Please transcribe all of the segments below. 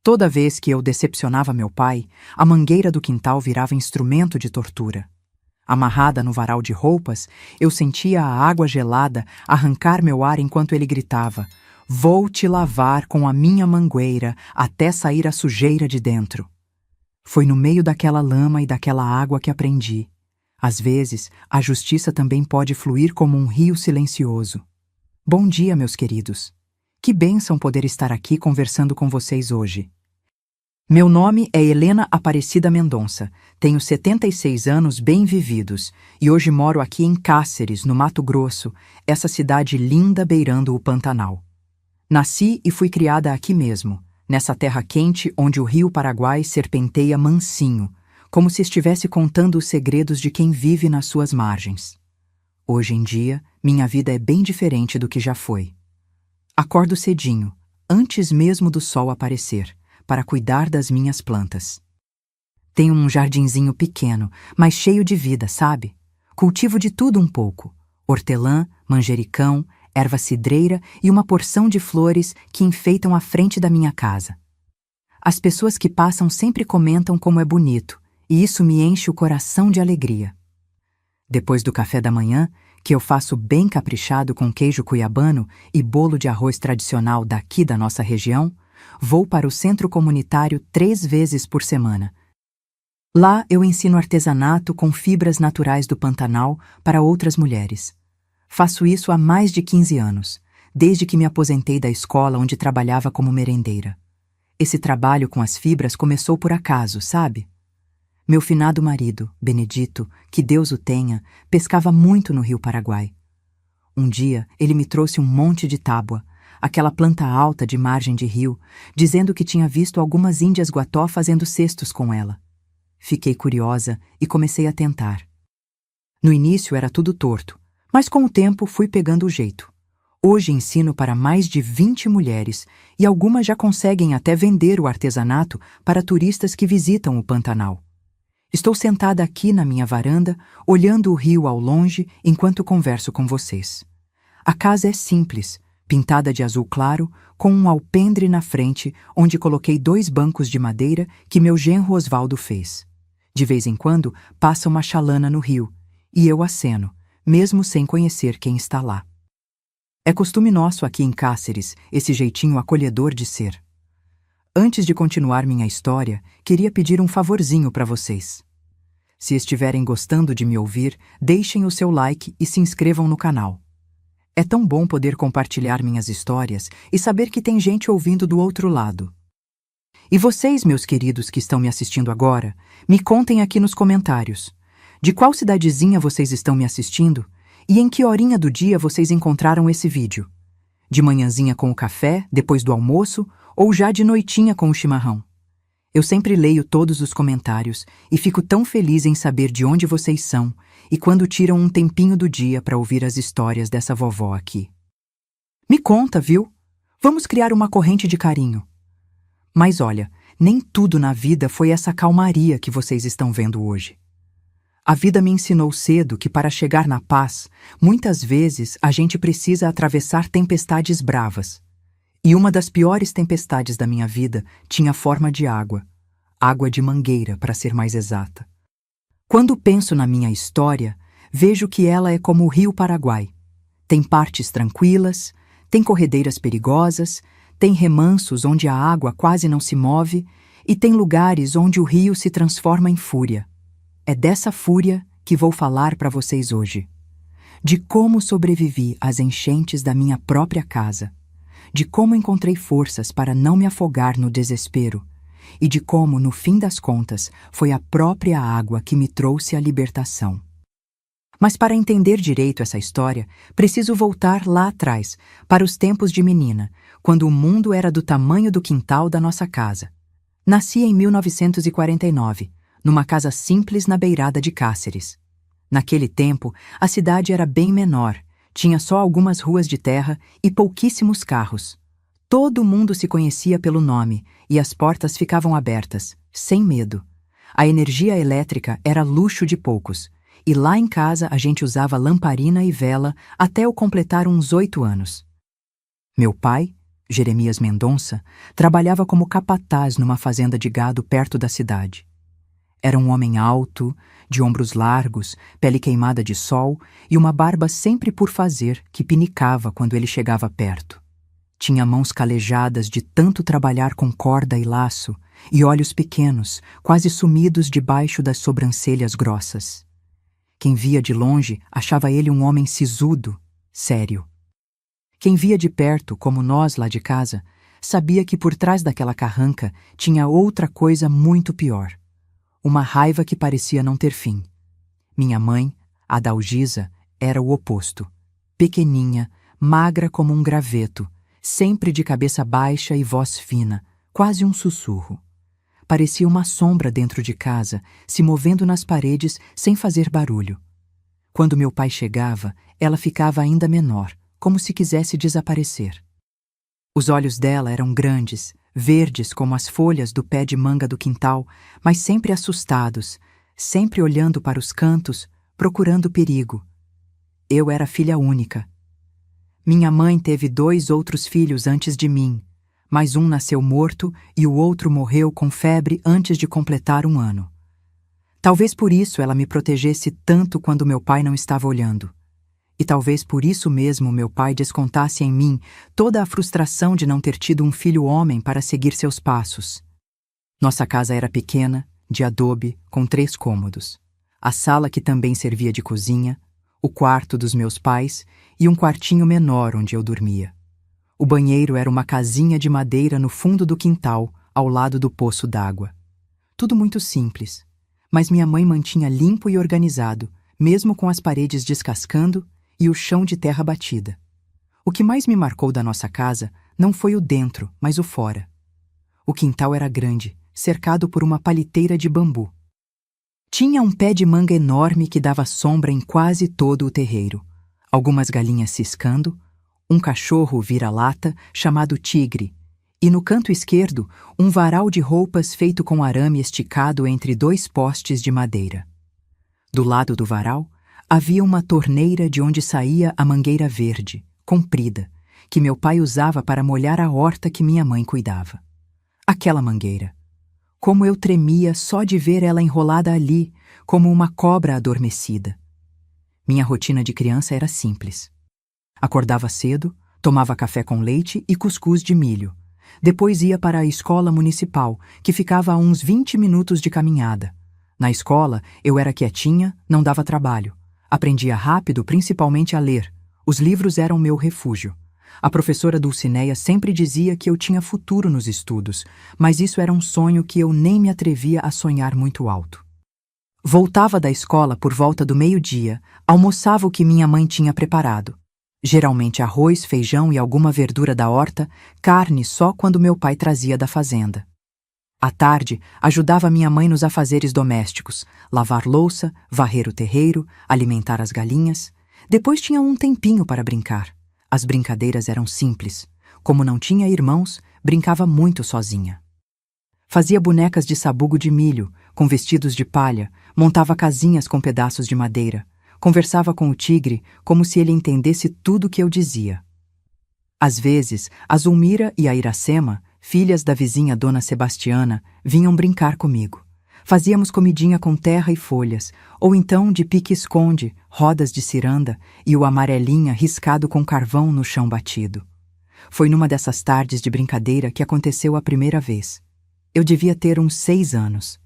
Toda vez que eu decepcionava meu pai, a mangueira do quintal virava instrumento de tortura. Amarrada no varal de roupas, eu sentia a água gelada arrancar meu ar enquanto ele gritava: "Vou te lavar com a minha mangueira até sair a sujeira de dentro." Foi no meio daquela lama e daquela água que aprendi. Às vezes, a justiça também pode fluir como um rio silencioso. Bom dia, meus queridos. Que bênção poder estar aqui conversando com vocês hoje. Meu nome é Helena Aparecida Mendonça, tenho 76 anos bem vividos e hoje moro aqui em Cáceres, no Mato Grosso, essa cidade linda beirando o Pantanal. Nasci e fui criada aqui mesmo, nessa terra quente onde o rio Paraguai serpenteia mansinho, como se estivesse contando os segredos de quem vive nas suas margens. Hoje em dia, minha vida é bem diferente do que já foi. Acordo cedinho, antes mesmo do sol aparecer, para cuidar das minhas plantas. Tenho um jardinzinho pequeno, mas cheio de vida, sabe? Cultivo de tudo um pouco: hortelã, manjericão, erva cidreira e uma porção de flores que enfeitam a frente da minha casa. As pessoas que passam sempre comentam como é bonito, e isso me enche o coração de alegria. Depois do café da manhã, que eu faço bem caprichado com queijo cuiabano e bolo de arroz tradicional daqui da nossa região, vou para o centro comunitário 3 vezes por semana. Lá eu ensino artesanato com fibras naturais do Pantanal para outras mulheres. Faço isso há mais de 15 anos, desde que me aposentei da escola onde trabalhava como merendeira. Esse trabalho com as fibras começou por acaso, sabe? Meu finado marido, Benedito, que Deus o tenha, pescava muito no rio Paraguai. Um dia ele me trouxe um monte de tábua, aquela planta alta de margem de rio, dizendo que tinha visto algumas índias guató fazendo cestos com ela. Fiquei curiosa e comecei a tentar. No início era tudo torto, mas com o tempo fui pegando o jeito. Hoje ensino para mais de 20 mulheres e algumas já conseguem até vender o artesanato para turistas que visitam o Pantanal. Estou sentada aqui na minha varanda, olhando o rio ao longe enquanto converso com vocês. A casa é simples, pintada de azul claro, com um alpendre na frente, onde coloquei 2 bancos de madeira que meu genro Osvaldo fez. De vez em quando, passa uma chalana no rio, e eu aceno, mesmo sem conhecer quem está lá. É costume nosso aqui em Cáceres, esse jeitinho acolhedor de ser. Antes de continuar minha história, queria pedir um favorzinho para vocês. Se estiverem gostando de me ouvir, deixem o seu like e se inscrevam no canal. É tão bom poder compartilhar minhas histórias e saber que tem gente ouvindo do outro lado. E vocês, meus queridos que estão me assistindo agora, me contem aqui nos comentários. De qual cidadezinha vocês estão me assistindo e em que horinha do dia vocês encontraram esse vídeo? De manhãzinha com o café, depois do almoço, ou já de noitinha com o chimarrão? Eu sempre leio todos os comentários e fico tão feliz em saber de onde vocês são e quando tiram um tempinho do dia para ouvir as histórias dessa vovó aqui. Me conta, viu? Vamos criar uma corrente de carinho. Mas olha, nem tudo na vida foi essa calmaria que vocês estão vendo hoje. A vida me ensinou cedo que para chegar na paz, muitas vezes a gente precisa atravessar tempestades bravas. E uma das piores tempestades da minha vida tinha forma de água. Água de mangueira, para ser mais exata. Quando penso na minha história, vejo que ela é como o rio Paraguai. Tem partes tranquilas, tem corredeiras perigosas, tem remansos onde a água quase não se move e tem lugares onde o rio se transforma em fúria. É dessa fúria que vou falar para vocês hoje. De como sobrevivi às enchentes da minha própria casa. De como encontrei forças para não me afogar no desespero e de como, no fim das contas, foi a própria água que me trouxe a libertação. Mas para entender direito essa história, preciso voltar lá atrás, para os tempos de menina, quando o mundo era do tamanho do quintal da nossa casa. Nasci em 1949, numa casa simples na beirada de Cáceres. Naquele tempo, a cidade era bem menor, tinha só algumas ruas de terra e pouquíssimos carros. Todo mundo se conhecia pelo nome e as portas ficavam abertas, sem medo. A energia elétrica era luxo de poucos, e lá em casa a gente usava lamparina e vela até eu completar uns 8 anos. Meu pai, Jeremias Mendonça, trabalhava como capataz numa fazenda de gado perto da cidade. Era um homem alto, de ombros largos, pele queimada de sol e uma barba sempre por fazer que pinicava quando ele chegava perto. Tinha mãos calejadas de tanto trabalhar com corda e laço e olhos pequenos, quase sumidos debaixo das sobrancelhas grossas. Quem via de longe achava ele um homem sisudo, sério. Quem via de perto, como nós lá de casa, sabia que por trás daquela carranca tinha outra coisa muito pior. Uma raiva que parecia não ter fim. Minha mãe, a Dalgisa, era o oposto. Pequeninha, magra como um graveto, sempre de cabeça baixa e voz fina, quase um sussurro. Parecia uma sombra dentro de casa, se movendo nas paredes sem fazer barulho. Quando meu pai chegava, ela ficava ainda menor, como se quisesse desaparecer. Os olhos dela eram grandes, verdes como as folhas do pé de manga do quintal, mas sempre assustados, sempre olhando para os cantos, procurando perigo. Eu era filha única. Minha mãe teve 2 outros filhos antes de mim, mas um nasceu morto e o outro morreu com febre antes de completar 1 ano. Talvez por isso ela me protegesse tanto quando meu pai não estava olhando. E talvez por isso mesmo meu pai descontasse em mim toda a frustração de não ter tido um filho homem para seguir seus passos. Nossa casa era pequena, de adobe, com 3 cômodos. A sala que também servia de cozinha, o quarto dos meus pais e um quartinho menor onde eu dormia. O banheiro era uma casinha de madeira no fundo do quintal, ao lado do poço d'água. Tudo muito simples, mas minha mãe mantinha limpo e organizado, mesmo com as paredes descascando e o chão de terra batida. O que mais me marcou da nossa casa não foi o dentro, mas o fora. O quintal era grande, cercado por uma paliteira de bambu. Tinha um pé de manga enorme que dava sombra em quase todo o terreiro, algumas galinhas ciscando, um cachorro vira-lata chamado Tigre, e no canto esquerdo um varal de roupas feito com arame esticado entre 2 postes de madeira. Do lado do varal, havia uma torneira de onde saía a mangueira verde, comprida, que meu pai usava para molhar a horta que minha mãe cuidava. Aquela mangueira. Como eu tremia só de ver ela enrolada ali, como uma cobra adormecida. Minha rotina de criança era simples. Acordava cedo, tomava café com leite e cuscuz de milho. Depois ia para a escola municipal, que ficava a uns 20 minutos de caminhada. Na escola, eu era quietinha, não dava trabalho. Aprendia rápido, principalmente a ler. Os livros eram meu refúgio. A professora Dulcineia sempre dizia que eu tinha futuro nos estudos, mas isso era um sonho que eu nem me atrevia a sonhar muito alto. Voltava da escola por volta do meio-dia, almoçava o que minha mãe tinha preparado. Geralmente arroz, feijão e alguma verdura da horta, carne só quando meu pai trazia da fazenda. À tarde, ajudava minha mãe nos afazeres domésticos, lavar louça, varrer o terreiro, alimentar as galinhas. Depois tinha um tempinho para brincar. As brincadeiras eram simples. Como não tinha irmãos, brincava muito sozinha. Fazia bonecas de sabugo de milho, com vestidos de palha, montava casinhas com pedaços de madeira. Conversava com o Tigre como se ele entendesse tudo o que eu dizia. Às vezes, a Zulmira e a Iracema, filhas da vizinha Dona Sebastiana, vinham brincar comigo. Fazíamos comidinha com terra e folhas, ou então de pique-esconde, rodas de ciranda e o amarelinha riscado com carvão no chão batido. Foi numa dessas tardes de brincadeira que aconteceu a primeira vez. Eu devia ter uns 6 anos.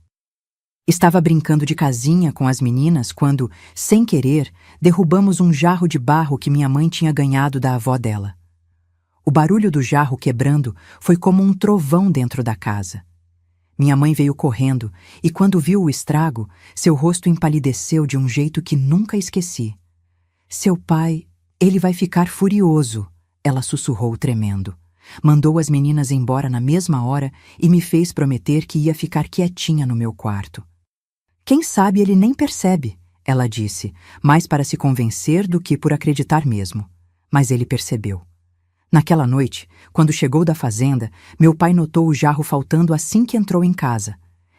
Estava brincando de casinha com as meninas quando, sem querer, derrubamos um jarro de barro que minha mãe tinha ganhado da avó dela. O barulho do jarro quebrando foi como um trovão dentro da casa. Minha mãe veio correndo e, quando viu o estrago, seu rosto empalideceu de um jeito que nunca esqueci. Seu pai, ele vai ficar furioso, ela sussurrou tremendo. Mandou as meninas embora na mesma hora e me fez prometer que ia ficar quietinha no meu quarto. Quem sabe ele nem percebe, ela disse, mais para se convencer do que por acreditar mesmo. Mas ele percebeu. Naquela noite, quando chegou da fazenda, meu pai notou o jarro faltando assim que entrou em casa.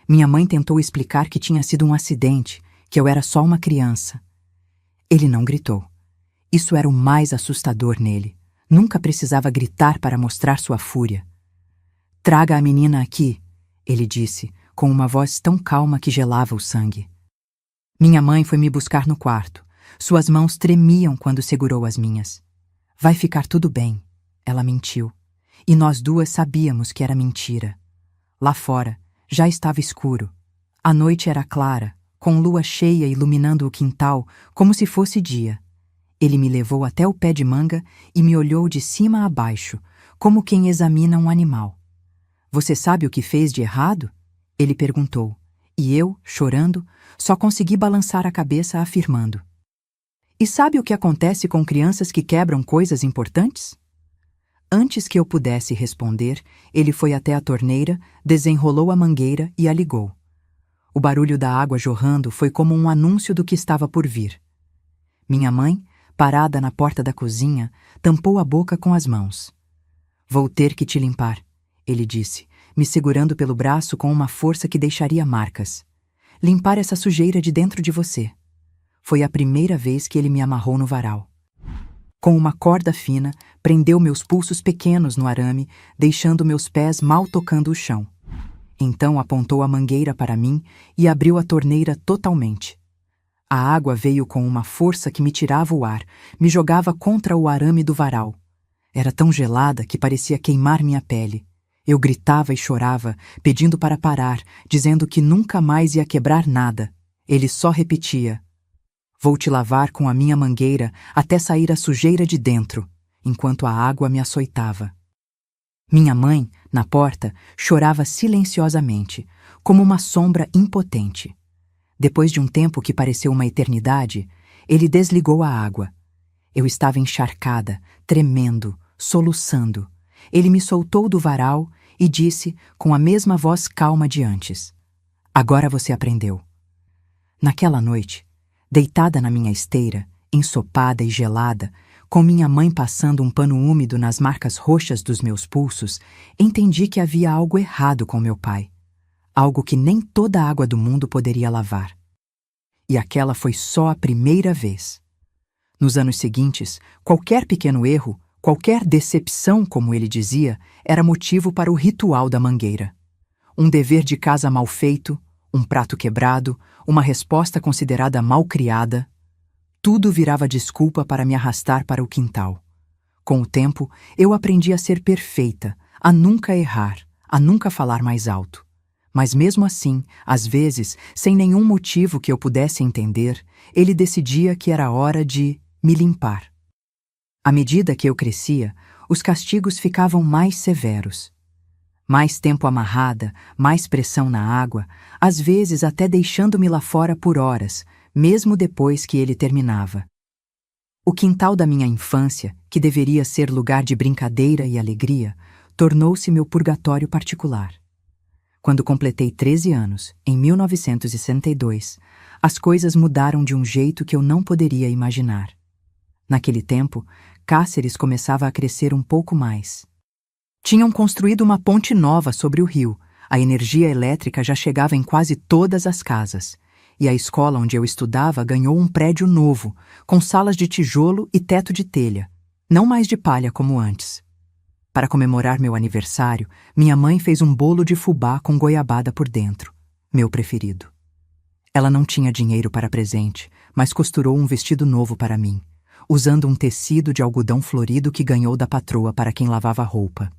Minha mãe tentou explicar que tinha sido um acidente, que eu era só uma criança. Ele não gritou. Isso era o mais assustador nele. Nunca precisava gritar para mostrar sua fúria. "Traga a menina aqui", ele disse, com uma voz tão calma que gelava o sangue. Minha mãe foi me buscar no quarto. Suas mãos tremiam quando segurou as minhas. "Vai ficar tudo bem", ela mentiu. E nós duas sabíamos que era mentira. Lá fora, já estava escuro. A noite era clara, com lua cheia iluminando o quintal como se fosse dia. Ele me levou até o pé de manga e me olhou de cima a baixo, como quem examina um animal. "Você sabe o que fez de errado?" ele perguntou, e eu, chorando, só consegui balançar a cabeça afirmando. "E sabe o que acontece com crianças que quebram coisas importantes?" Antes que eu pudesse responder, ele foi até a torneira, desenrolou a mangueira e a ligou. O barulho da água jorrando foi como um anúncio do que estava por vir. Minha mãe, parada na porta da cozinha, tampou a boca com as mãos. "Vou ter que te limpar", ele disse, me segurando pelo braço com uma força que deixaria marcas. "Limpar essa sujeira de dentro de você." Foi a primeira vez que ele me amarrou no varal. Com uma corda fina, prendeu meus pulsos pequenos no arame, deixando meus pés mal tocando o chão. Então apontou a mangueira para mim e abriu a torneira totalmente. A água veio com uma força que me tirava o ar, me jogava contra o arame do varal. Era tão gelada que parecia queimar minha pele. Eu gritava e chorava, pedindo para parar, dizendo que nunca mais ia quebrar nada. Ele só repetia: "Vou te lavar com a minha mangueira até sair a sujeira de dentro", enquanto a água me açoitava. Minha mãe, na porta, chorava silenciosamente, como uma sombra impotente. Depois de um tempo que pareceu uma eternidade, ele desligou a água. Eu estava encharcada, tremendo, soluçando. Ele me soltou do varal e disse, com a mesma voz calma de antes: "Agora você aprendeu." Naquela noite, deitada na minha esteira, ensopada e gelada, com minha mãe passando um pano úmido nas marcas roxas dos meus pulsos, entendi que havia algo errado com meu pai. Algo que nem toda a água do mundo poderia lavar. E aquela foi só a primeira vez. Nos anos seguintes, qualquer pequeno erro, qualquer decepção, como ele dizia, era motivo para o ritual da mangueira. Um dever de casa mal feito, um prato quebrado, uma resposta considerada mal criada, tudo virava desculpa para me arrastar para o quintal. Com o tempo, eu aprendi a ser perfeita, a nunca errar, a nunca falar mais alto. Mas mesmo assim, às vezes, sem nenhum motivo que eu pudesse entender, ele decidia que era hora de me limpar. À medida que eu crescia, os castigos ficavam mais severos. Mais tempo amarrada, mais pressão na água, às vezes até deixando-me lá fora por horas, mesmo depois que ele terminava. O quintal da minha infância, que deveria ser lugar de brincadeira e alegria, tornou-se meu purgatório particular. Quando completei 13 anos, em 1962, as coisas mudaram de um jeito que eu não poderia imaginar. Naquele tempo, Cáceres começava a crescer um pouco mais. Tinham construído uma ponte nova sobre o rio, a energia elétrica já chegava em quase todas as casas, e a escola onde eu estudava ganhou um prédio novo, com salas de tijolo e teto de telha, não mais de palha como antes. Para comemorar meu aniversário, minha mãe fez um bolo de fubá com goiabada por dentro, meu preferido. Ela não tinha dinheiro para presente, mas costurou um vestido novo para mim, usando um tecido de algodão florido que ganhou da patroa para quem lavava roupa.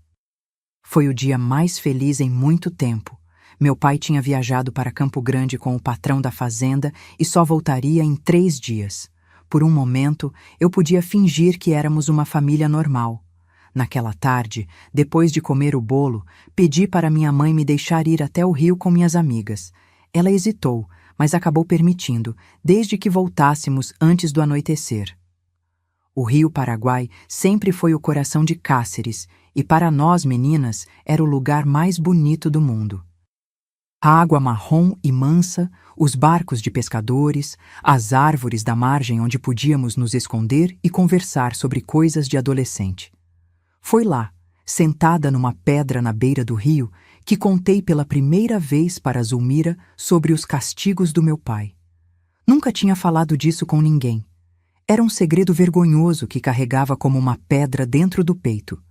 Foi o dia mais feliz em muito tempo. Meu pai tinha viajado para Campo Grande com o patrão da fazenda e só voltaria em 3 dias. Por um momento, eu podia fingir que éramos uma família normal. Naquela tarde, depois de comer o bolo, pedi para minha mãe me deixar ir até o rio com minhas amigas. Ela hesitou, mas acabou permitindo, desde que voltássemos antes do anoitecer. O rio Paraguai sempre foi o coração de Cáceres e para nós meninas era o lugar mais bonito do mundo. A água marrom e mansa, os barcos de pescadores, as árvores da margem onde podíamos nos esconder e conversar sobre coisas de adolescente. Foi lá, sentada numa pedra na beira do rio, que contei pela primeira vez para Zulmira sobre os castigos do meu pai. Nunca tinha falado disso com ninguém. Era um segredo vergonhoso que carregava como uma pedra dentro do peito.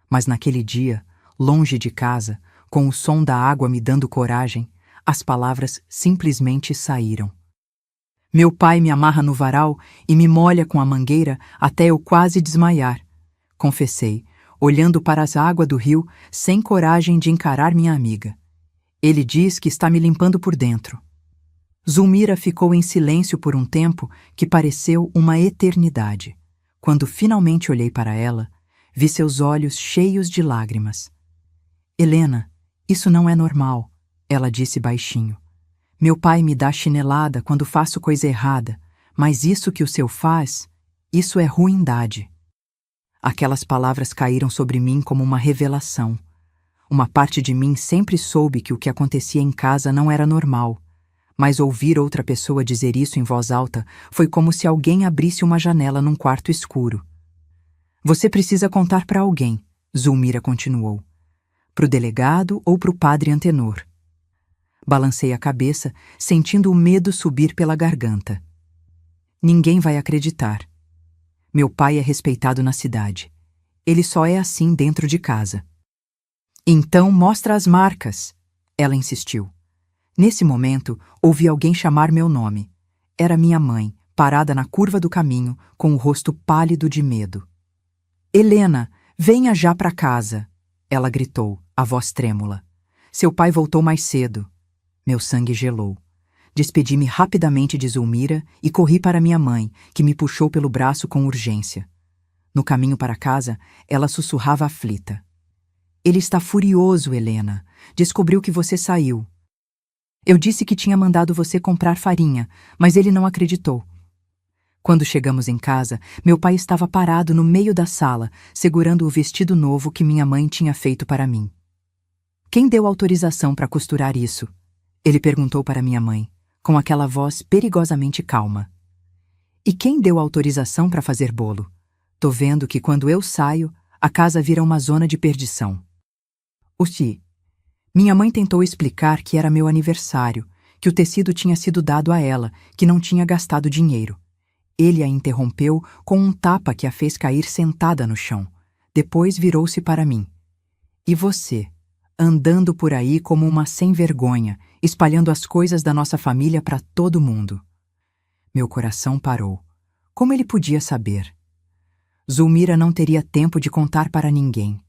Mas naquele dia, longe de casa, com o som da água me dando coragem, as palavras simplesmente saíram. Meu pai me amarra no varal e me molha com a mangueira até eu quase desmaiar. Confessei, olhando para as águas do rio, sem coragem de encarar minha amiga. Ele diz que está me limpando por dentro. Zulmira ficou em silêncio por um tempo que pareceu uma eternidade. Quando finalmente olhei para ela, vi seus olhos cheios de lágrimas. Helena, isso não é normal, ela disse baixinho. Meu pai me dá chinelada quando faço coisa errada, mas isso que o seu faz, isso é ruindade. Aquelas palavras caíram sobre mim como uma revelação. Uma parte de mim sempre soube que o que acontecia em casa não era normal, mas ouvir outra pessoa dizer isso em voz alta foi como se alguém abrisse uma janela num quarto escuro. Você precisa contar para alguém, Zulmira continuou. Pro delegado ou pro padre Antenor. Balancei a cabeça, sentindo o medo subir pela garganta. Ninguém vai acreditar. Meu pai é respeitado na cidade. Ele só é assim dentro de casa. Então mostra as marcas, ela insistiu. Nesse momento, ouvi alguém chamar meu nome. Era minha mãe, parada na curva do caminho, com o rosto pálido de medo. Helena, venha já para casa, ela gritou, a voz trêmula. Seu pai voltou mais cedo. Meu sangue gelou. Despedi-me rapidamente de Zulmira e corri para minha mãe, que me puxou pelo braço com urgência. No caminho para casa, ela sussurrava aflita. Ele está furioso, Helena. Descobriu que você saiu. Eu disse que tinha mandado você comprar farinha, mas ele não acreditou. Quando chegamos em casa, meu pai estava parado no meio da sala, segurando o vestido novo que minha mãe tinha feito para mim. Quem deu autorização para costurar isso? Ele perguntou para minha mãe, com aquela voz perigosamente calma. E quem deu autorização para fazer bolo? Tô vendo que quando eu saio, a casa vira uma zona de perdição. Uxi. Minha mãe tentou explicar que era meu aniversário, que o tecido tinha sido dado a ela, que não tinha gastado dinheiro. Ele a interrompeu com um tapa que a fez cair sentada no chão. Depois virou-se para mim. E você? Andando por aí como uma sem-vergonha, espalhando as coisas da nossa família para todo mundo. Meu coração parou. Como ele podia saber? Zulmira não teria tempo de contar para ninguém.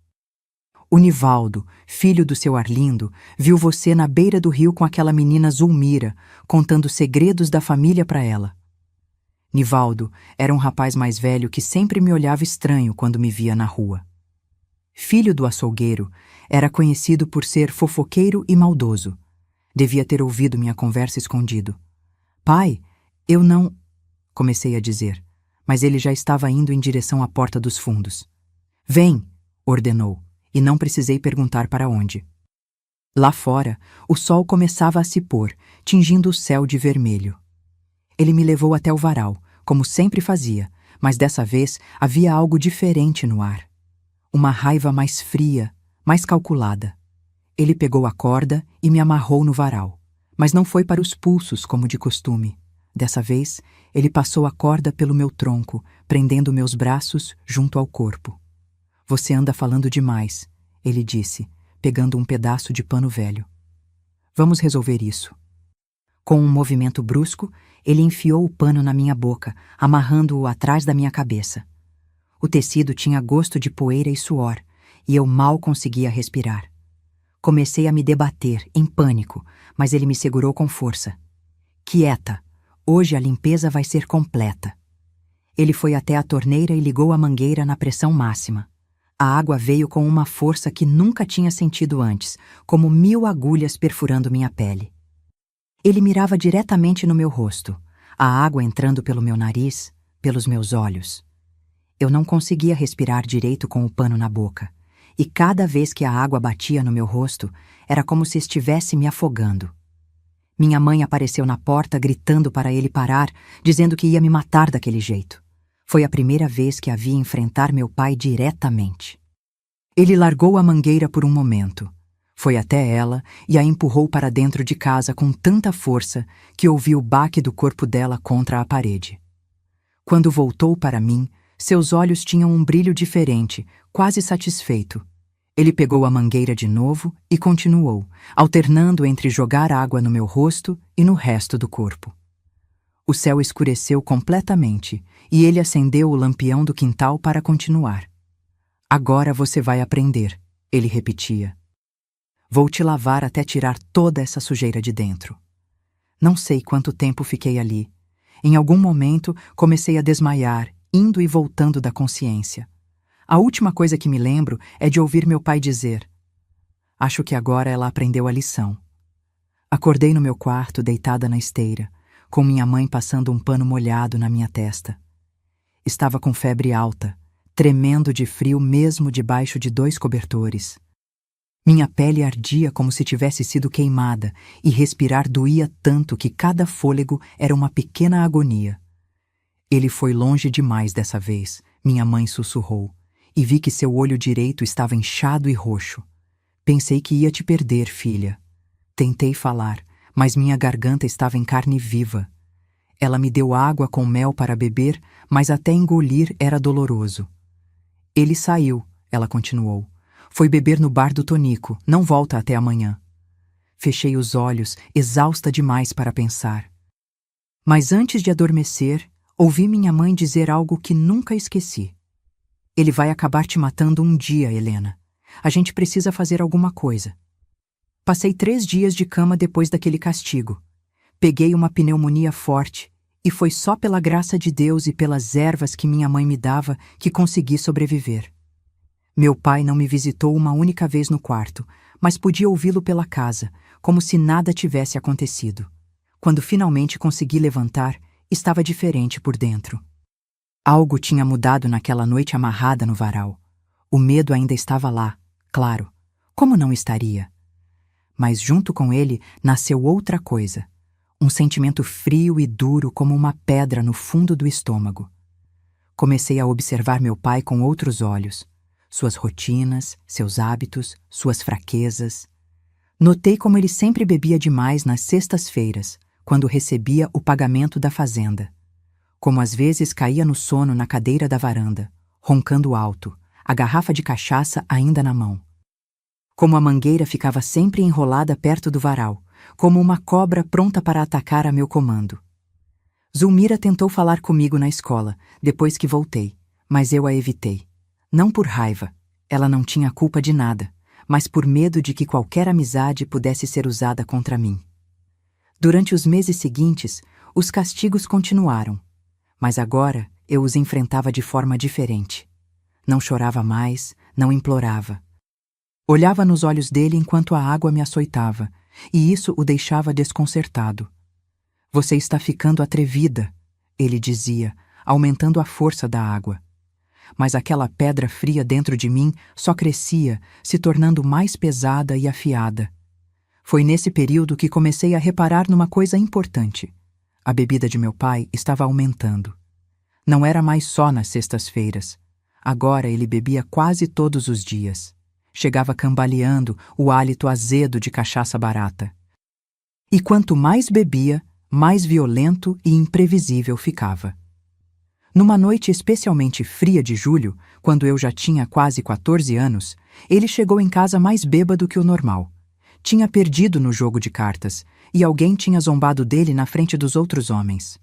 O Nivaldo, filho do seu Arlindo, viu você na beira do rio com aquela menina Zulmira, contando segredos da família para ela. Nivaldo era um rapaz mais velho que sempre me olhava estranho quando me via na rua. Filho do açougueiro, era conhecido por ser fofoqueiro e maldoso. Devia ter ouvido minha conversa escondido. Pai, eu não... Comecei a dizer, mas ele já estava indo em direção à porta dos fundos. Vem, ordenou, e não precisei perguntar para onde. Lá fora, o sol começava a se pôr, tingindo o céu de vermelho. Ele me levou até o varal, como sempre fazia, mas dessa vez havia algo diferente no ar. Uma raiva mais fria, mais calculada. Ele pegou a corda e me amarrou no varal, mas não foi para os pulsos como de costume. Dessa vez, ele passou a corda pelo meu tronco, prendendo meus braços junto ao corpo. Você anda falando demais, ele disse, pegando um pedaço de pano velho. Vamos resolver isso. Com um movimento brusco, ele enfiou o pano na minha boca, amarrando-o atrás da minha cabeça. O tecido tinha gosto de poeira e suor, e eu mal conseguia respirar. Comecei a me debater, em pânico, mas ele me segurou com força. Quieta, hoje a limpeza vai ser completa. Ele foi até a torneira e ligou a mangueira na pressão máxima. A água veio com uma força que nunca tinha sentido antes, como 1000 agulhas perfurando minha pele. Ele mirava diretamente no meu rosto, a água entrando pelo meu nariz, pelos meus olhos. Eu não conseguia respirar direito com o pano na boca, e cada vez que a água batia no meu rosto, era como se estivesse me afogando. Minha mãe apareceu na porta gritando para ele parar, dizendo que ia me matar daquele jeito. Foi a primeira vez que a vi enfrentar meu pai diretamente. Ele largou a mangueira por um momento. Foi até ela e a empurrou para dentro de casa com tanta força que ouvi o baque do corpo dela contra a parede. Quando voltou para mim, seus olhos tinham um brilho diferente, quase satisfeito. Ele pegou a mangueira de novo e continuou, alternando entre jogar água no meu rosto e no resto do corpo. O céu escureceu completamente e ele acendeu o lampião do quintal para continuar. Agora você vai aprender, ele repetia. Vou te lavar até tirar toda essa sujeira de dentro. Não sei quanto tempo fiquei ali. Em algum momento comecei a desmaiar, indo e voltando da consciência. A última coisa que me lembro é de ouvir meu pai dizer: acho que agora ela aprendeu a lição. Acordei no meu quarto, deitada na esteira, com minha mãe passando um pano molhado na minha testa. Estava com febre alta, tremendo de frio mesmo debaixo de 2 cobertores. Minha pele ardia como se tivesse sido queimada e respirar doía tanto que cada fôlego era uma pequena agonia. Ele foi longe demais dessa vez, minha mãe sussurrou, e vi que seu olho direito estava inchado e roxo. Pensei que ia te perder, filha. Tentei falar, mas minha garganta estava em carne viva. Ela me deu água com mel para beber, mas até engolir era doloroso. Ele saiu, ela continuou. Foi beber no bar do Tonico, não volta até amanhã. Fechei os olhos, exausta demais para pensar. Mas antes de adormecer, ouvi minha mãe dizer algo que nunca esqueci. Ele vai acabar te matando um dia, Helena. A gente precisa fazer alguma coisa. Passei 3 dias de cama depois daquele castigo. Peguei uma pneumonia forte e foi só pela graça de Deus e pelas ervas que minha mãe me dava que consegui sobreviver. Meu pai não me visitou uma única vez no quarto, mas podia ouvi-lo pela casa, como se nada tivesse acontecido. Quando finalmente consegui levantar, estava diferente por dentro. Algo tinha mudado naquela noite amarrada no varal. O medo ainda estava lá, claro. Como não estaria? Mas junto com ele nasceu outra coisa. Um sentimento frio e duro como uma pedra no fundo do estômago. Comecei a observar meu pai com outros olhos. Suas rotinas, seus hábitos, suas fraquezas. Notei como ele sempre bebia demais nas sextas-feiras, quando recebia o pagamento da fazenda. Como às vezes caía no sono na cadeira da varanda, roncando alto, a garrafa de cachaça ainda na mão. Como a mangueira ficava sempre enrolada perto do varal, como uma cobra pronta para atacar a meu comando. Zulmira tentou falar comigo na escola, depois que voltei, mas eu a evitei. Não por raiva, ela não tinha culpa de nada, mas por medo de que qualquer amizade pudesse ser usada contra mim. Durante os meses seguintes, os castigos continuaram, mas agora eu os enfrentava de forma diferente. Não chorava mais, não implorava. Olhava nos olhos dele enquanto a água me açoitava, e isso o deixava desconcertado. Você está ficando atrevida, ele dizia, aumentando a força da água. Mas aquela pedra fria dentro de mim só crescia, se tornando mais pesada e afiada. Foi nesse período que comecei a reparar numa coisa importante. A bebida de meu pai estava aumentando. Não era mais só nas sextas-feiras. Agora ele bebia quase todos os dias. Chegava cambaleando, o hálito azedo de cachaça barata. E quanto mais bebia, mais violento e imprevisível ficava. Numa noite especialmente fria de julho, quando eu já tinha quase 14 anos, ele chegou em casa mais bêbado que o normal. Tinha perdido no jogo de cartas, e alguém tinha zombado dele na frente dos outros homens.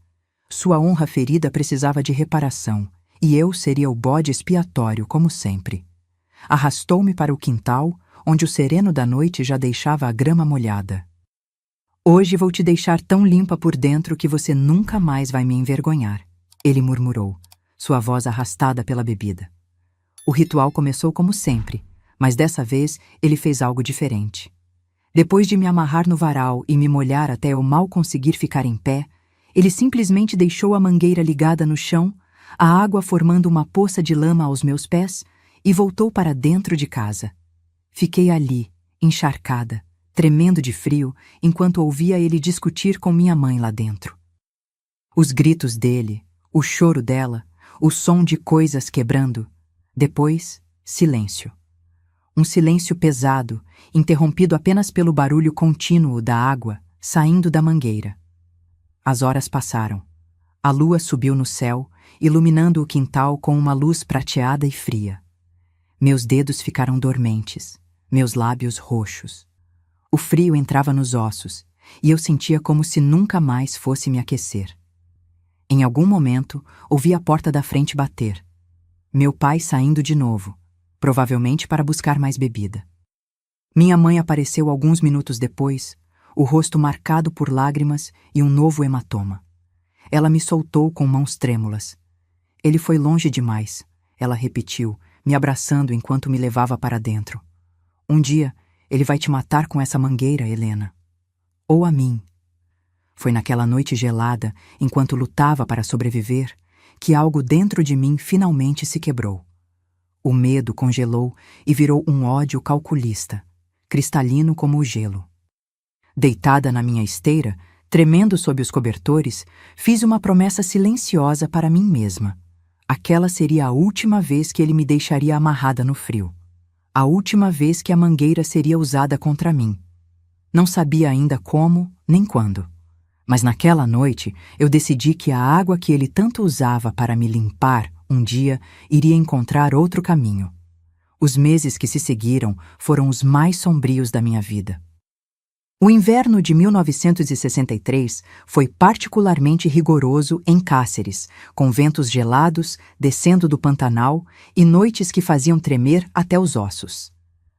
Sua honra ferida precisava de reparação, e eu seria o bode expiatório, como sempre. Arrastou-me para o quintal, onde o sereno da noite já deixava a grama molhada. Hoje vou te deixar tão limpa por dentro que você nunca mais vai me envergonhar, ele murmurou, sua voz arrastada pela bebida. O ritual começou como sempre, mas dessa vez ele fez algo diferente. Depois de me amarrar no varal e me molhar até eu mal conseguir ficar em pé, ele simplesmente deixou a mangueira ligada no chão, a água formando uma poça de lama aos meus pés, e voltou para dentro de casa. Fiquei ali, encharcada, tremendo de frio, enquanto ouvia ele discutir com minha mãe lá dentro. Os gritos dele, o choro dela, o som de coisas quebrando. Depois, silêncio. Um silêncio pesado, interrompido apenas pelo barulho contínuo da água saindo da mangueira. As horas passaram. A lua subiu no céu iluminando o quintal com uma luz prateada e fria. Meus dedos ficaram dormentes, meus lábios roxos. O frio entrava nos ossos, e eu sentia como se nunca mais fosse me aquecer. Em algum momento, ouvi a porta da frente bater. Meu pai saindo de novo, provavelmente para buscar mais bebida. Minha mãe apareceu alguns minutos depois, o rosto marcado por lágrimas e um novo hematoma. Ela me soltou com mãos trêmulas. Ele foi longe demais, ela repetiu, me abraçando enquanto me levava para dentro. Um dia, ele vai te matar com essa mangueira, Helena. Ou a mim. Foi naquela noite gelada, enquanto lutava para sobreviver, que algo dentro de mim finalmente se quebrou. O medo congelou e virou um ódio calculista, cristalino como o gelo. Deitada na minha esteira, tremendo sob os cobertores, fiz uma promessa silenciosa para mim mesma. Aquela seria a última vez que ele me deixaria amarrada no frio. A última vez que a mangueira seria usada contra mim. Não sabia ainda como, nem quando. Mas naquela noite, eu decidi que a água que ele tanto usava para me limpar, um dia, iria encontrar outro caminho. Os meses que se seguiram foram os mais sombrios da minha vida. O inverno de 1963 foi particularmente rigoroso em Cáceres, com ventos gelados, descendo do Pantanal e noites que faziam tremer até os ossos.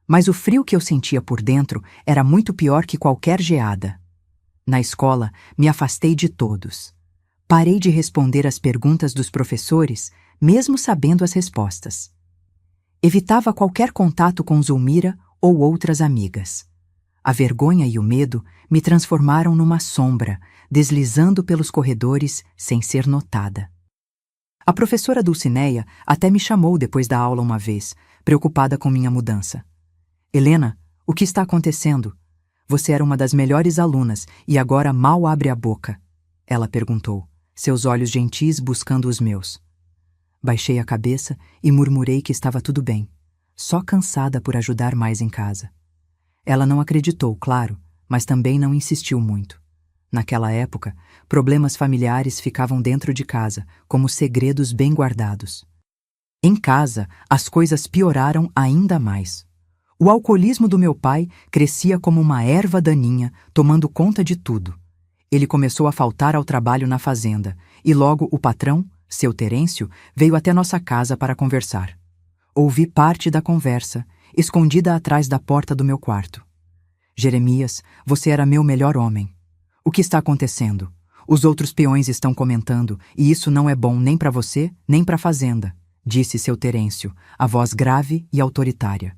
Mas o frio que eu sentia por dentro era muito pior que qualquer geada. Na escola, me afastei de todos. Parei de responder às perguntas dos professores, mesmo sabendo as respostas. Evitava qualquer contato com Zulmira ou outras amigas. A vergonha e o medo me transformaram numa sombra, deslizando pelos corredores sem ser notada. A professora Dulcineia até me chamou depois da aula uma vez, preocupada com minha mudança. Helena, o que está acontecendo? Você era uma das melhores alunas e agora mal abre a boca. Ela perguntou, seus olhos gentis buscando os meus. Baixei a cabeça e murmurei que estava tudo bem, só cansada por ajudar mais em casa. Ela não acreditou, claro, mas também não insistiu muito. Naquela época, problemas familiares ficavam dentro de casa, como segredos bem guardados. Em casa, as coisas pioraram ainda mais. O alcoolismo do meu pai crescia como uma erva daninha, tomando conta de tudo. Ele começou a faltar ao trabalho na fazenda, e logo o patrão, seu Terêncio, veio até nossa casa para conversar. Ouvi parte da conversa, escondida atrás da porta do meu quarto. Jeremias, você era meu melhor homem. O que está acontecendo? Os outros peões estão comentando, e isso não é bom nem para você, nem para a fazenda, disse seu Terêncio, a voz grave e autoritária.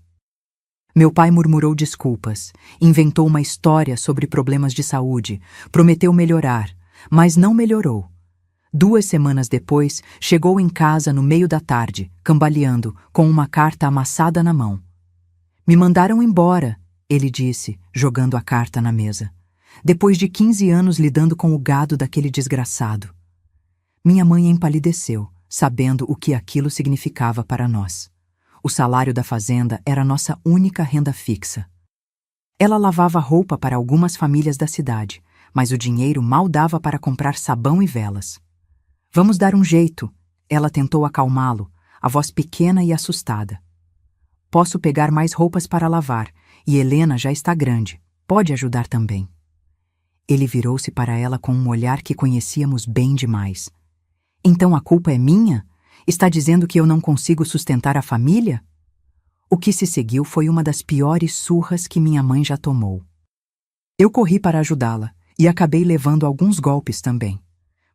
Meu pai murmurou desculpas, inventou uma história sobre problemas de saúde, prometeu melhorar, mas não melhorou. 2 semanas depois, chegou em casa no meio da tarde, cambaleando, com uma carta amassada na mão. Me mandaram embora, ele disse, jogando a carta na mesa. Depois de 15 anos lidando com o gado daquele desgraçado. Minha mãe empalideceu, sabendo o que aquilo significava para nós. O salário da fazenda era nossa única renda fixa. Ela lavava roupa para algumas famílias da cidade, mas o dinheiro mal dava para comprar sabão e velas. Vamos dar um jeito, ela tentou acalmá-lo, a voz pequena e assustada. Posso pegar mais roupas para lavar, e Helena já está grande, pode ajudar também. Ele virou-se para ela com um olhar que conhecíamos bem demais. Então a culpa é minha? Está dizendo que eu não consigo sustentar a família? O que se seguiu foi uma das piores surras que minha mãe já tomou. Eu corri para ajudá-la e acabei levando alguns golpes também.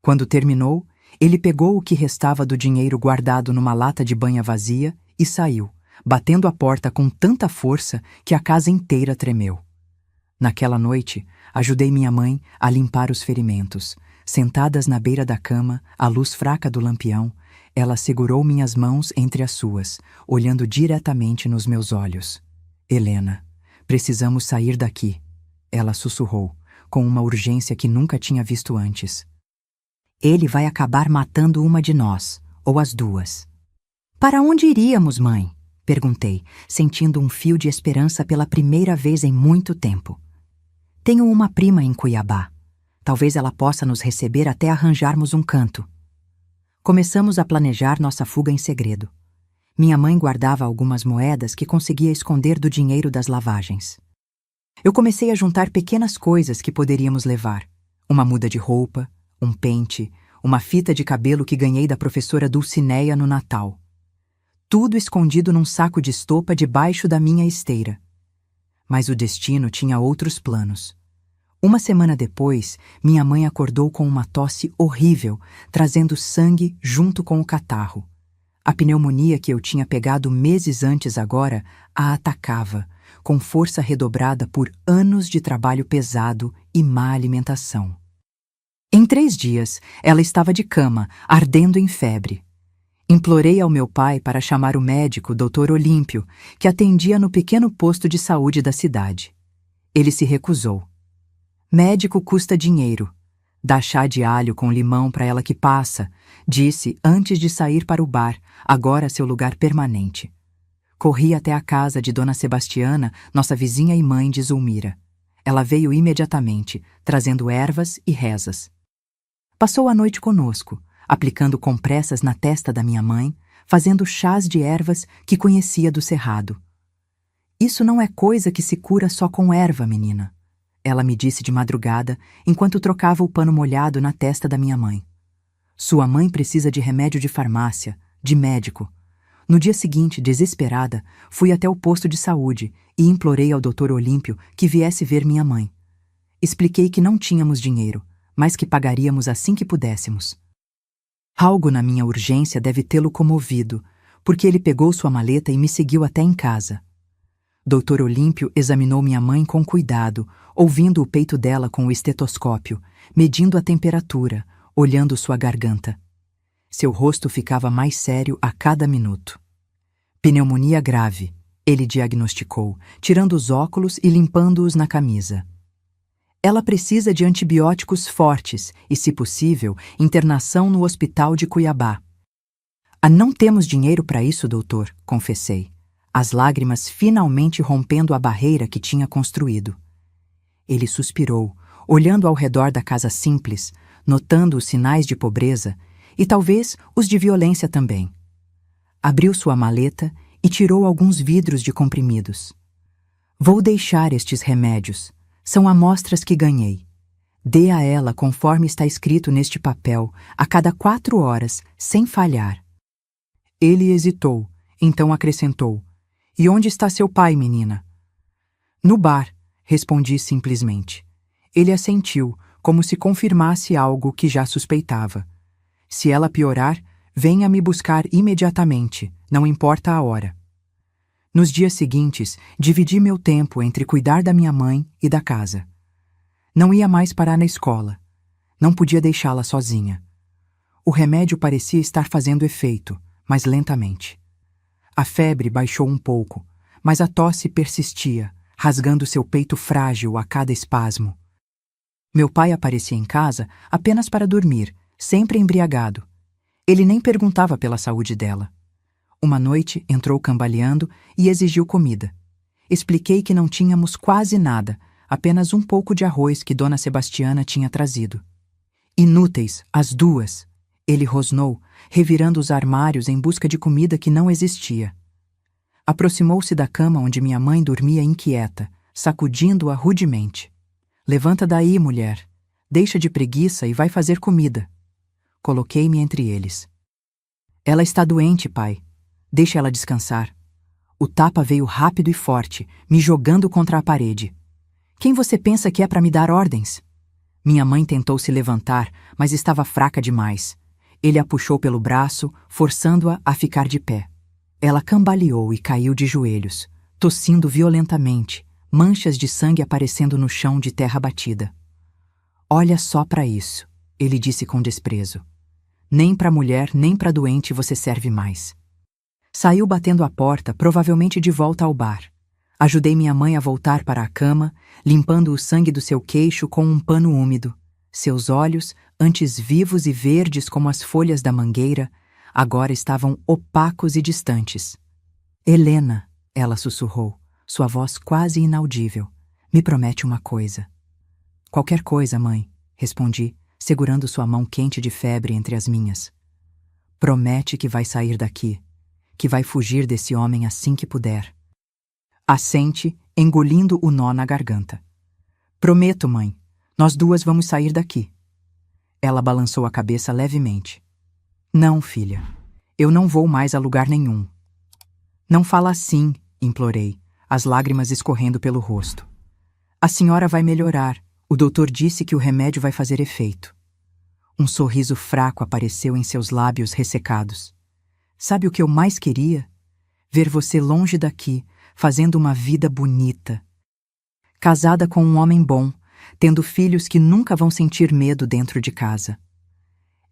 Quando terminou, ele pegou o que restava do dinheiro guardado numa lata de banha vazia e saiu, batendo a porta com tanta força que a casa inteira tremeu. Naquela noite, ajudei minha mãe a limpar os ferimentos. Sentadas na beira da cama, à luz fraca do lampião, ela segurou minhas mãos entre as suas, olhando diretamente nos meus olhos. Helena, precisamos sair daqui, ela sussurrou, com uma urgência que nunca tinha visto antes. Ele vai acabar matando uma de nós, ou as duas. Para onde iríamos, mãe? Perguntei, sentindo um fio de esperança pela primeira vez em muito tempo. Tenho uma prima em Cuiabá. Talvez ela possa nos receber até arranjarmos um canto. Começamos a planejar nossa fuga em segredo. Minha mãe guardava algumas moedas que conseguia esconder do dinheiro das lavagens. Eu comecei a juntar pequenas coisas que poderíamos levar. Uma muda de roupa, um pente, uma fita de cabelo que ganhei da professora Dulcineia no Natal. Tudo escondido num saco de estopa debaixo da minha esteira. Mas o destino tinha outros planos. Uma semana depois, minha mãe acordou com uma tosse horrível, trazendo sangue junto com o catarro. A pneumonia que eu tinha pegado meses antes agora a atacava, com força redobrada por anos de trabalho pesado e má alimentação. Em 3 dias, ela estava de cama, ardendo em febre. Implorei ao meu pai para chamar o médico, Dr. Olímpio, que atendia no pequeno posto de saúde da cidade. Ele se recusou. Médico custa dinheiro. Dá chá de alho com limão para ela que passa, disse antes de sair para o bar, agora seu lugar permanente. Corri até a casa de Dona Sebastiana, nossa vizinha e mãe de Zulmira. Ela veio imediatamente, trazendo ervas e rezas. Passou a noite conosco, aplicando compressas na testa da minha mãe, fazendo chás de ervas que conhecia do cerrado. Isso não é coisa que se cura só com erva, menina. Ela me disse de madrugada, enquanto trocava o pano molhado na testa da minha mãe. Sua mãe precisa de remédio de farmácia, de médico. No dia seguinte, desesperada, fui até o posto de saúde e implorei ao Dr. Olímpio que viesse ver minha mãe. Expliquei que não tínhamos dinheiro, mas que pagaríamos assim que pudéssemos. Algo na minha urgência deve tê-lo comovido, porque ele pegou sua maleta e me seguiu até em casa. Dr. Olímpio examinou minha mãe com cuidado, ouvindo o peito dela com o estetoscópio, medindo a temperatura, olhando sua garganta. Seu rosto ficava mais sério a cada minuto. Pneumonia grave, ele diagnosticou, tirando os óculos e limpando-os na camisa. Ela precisa de antibióticos fortes e, se possível, internação no hospital de Cuiabá. Não temos dinheiro para isso, doutor, confessei, as lágrimas finalmente rompendo a barreira que tinha construído. Ele suspirou, olhando ao redor da casa simples, notando os sinais de pobreza e talvez os de violência também. Abriu sua maleta e tirou alguns vidros de comprimidos. Vou deixar estes remédios. São amostras que ganhei. Dê a ela conforme está escrito neste papel, a cada 4 horas, sem falhar. Ele hesitou, então acrescentou: E onde está seu pai, menina? No bar, respondi simplesmente. Ele assentiu, como se confirmasse algo que já suspeitava. Se ela piorar, venha me buscar imediatamente, não importa a hora. Nos dias seguintes, dividi meu tempo entre cuidar da minha mãe e da casa. Não ia mais parar na escola. Não podia deixá-la sozinha. O remédio parecia estar fazendo efeito, mas lentamente. A febre baixou um pouco, mas a tosse persistia, rasgando seu peito frágil a cada espasmo. Meu pai aparecia em casa apenas para dormir, sempre embriagado. Ele nem perguntava pela saúde dela. Uma noite entrou cambaleando e exigiu comida. Expliquei que não tínhamos quase nada, apenas um pouco de arroz que Dona Sebastiana tinha trazido. Inúteis, as duas, ele rosnou, revirando os armários em busca de comida que não existia. Aproximou-se da cama onde minha mãe dormia inquieta, sacudindo-a rudemente. Levanta daí, mulher. Deixa de preguiça e vai fazer comida. Coloquei-me entre eles. Ela está doente, pai. Deixa ela descansar. O tapa veio rápido e forte, me jogando contra a parede. Quem você pensa que é para me dar ordens? Minha mãe tentou se levantar, mas estava fraca demais. Ele a puxou pelo braço, forçando-a a ficar de pé. Ela cambaleou e caiu de joelhos, tossindo violentamente, manchas de sangue aparecendo no chão de terra batida. Olha só para isso, ele disse com desprezo. Nem para mulher, nem para doente você serve mais. Saiu batendo a porta, provavelmente de volta ao bar. Ajudei minha mãe a voltar para a cama, limpando o sangue do seu queixo com um pano úmido. Seus olhos, antes vivos e verdes como as folhas da mangueira, agora estavam opacos e distantes. Helena, ela sussurrou, sua voz quase inaudível. Me promete uma coisa. Qualquer coisa, mãe, respondi, segurando sua mão quente de febre entre as minhas. Promete que vai sair daqui, que vai fugir desse homem assim que puder. Assente, engolindo o nó na garganta. Prometo, mãe. Nós duas vamos sair daqui. Ela balançou a cabeça levemente. Não, filha. Eu não vou mais a lugar nenhum. Não fala assim, implorei, as lágrimas escorrendo pelo rosto. A senhora vai melhorar. O doutor disse que o remédio vai fazer efeito. Um sorriso fraco apareceu em seus lábios ressecados. Sabe o que eu mais queria? Ver você longe daqui, fazendo uma vida bonita. Casada com um homem bom, tendo filhos que nunca vão sentir medo dentro de casa.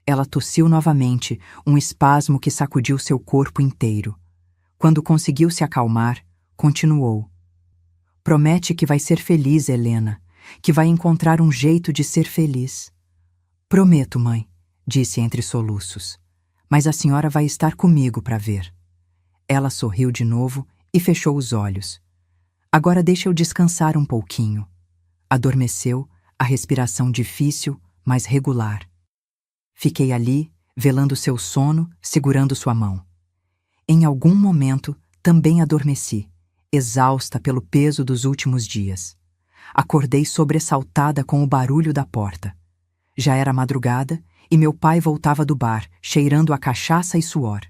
Ela tossiu novamente, um espasmo que sacudiu seu corpo inteiro. Quando conseguiu se acalmar, continuou. Promete que vai ser feliz, Helena, que vai encontrar um jeito de ser feliz. Prometo, mãe, disse entre soluços. Mas a senhora vai estar comigo para ver. Ela sorriu de novo e fechou os olhos. Agora deixa eu descansar um pouquinho. Adormeceu, a respiração difícil, mas regular. Fiquei ali, velando seu sono, segurando sua mão. Em algum momento, também adormeci, exausta pelo peso dos últimos dias. Acordei sobressaltada com o barulho da porta. Já era madrugada e meu pai voltava do bar, cheirando a cachaça e suor.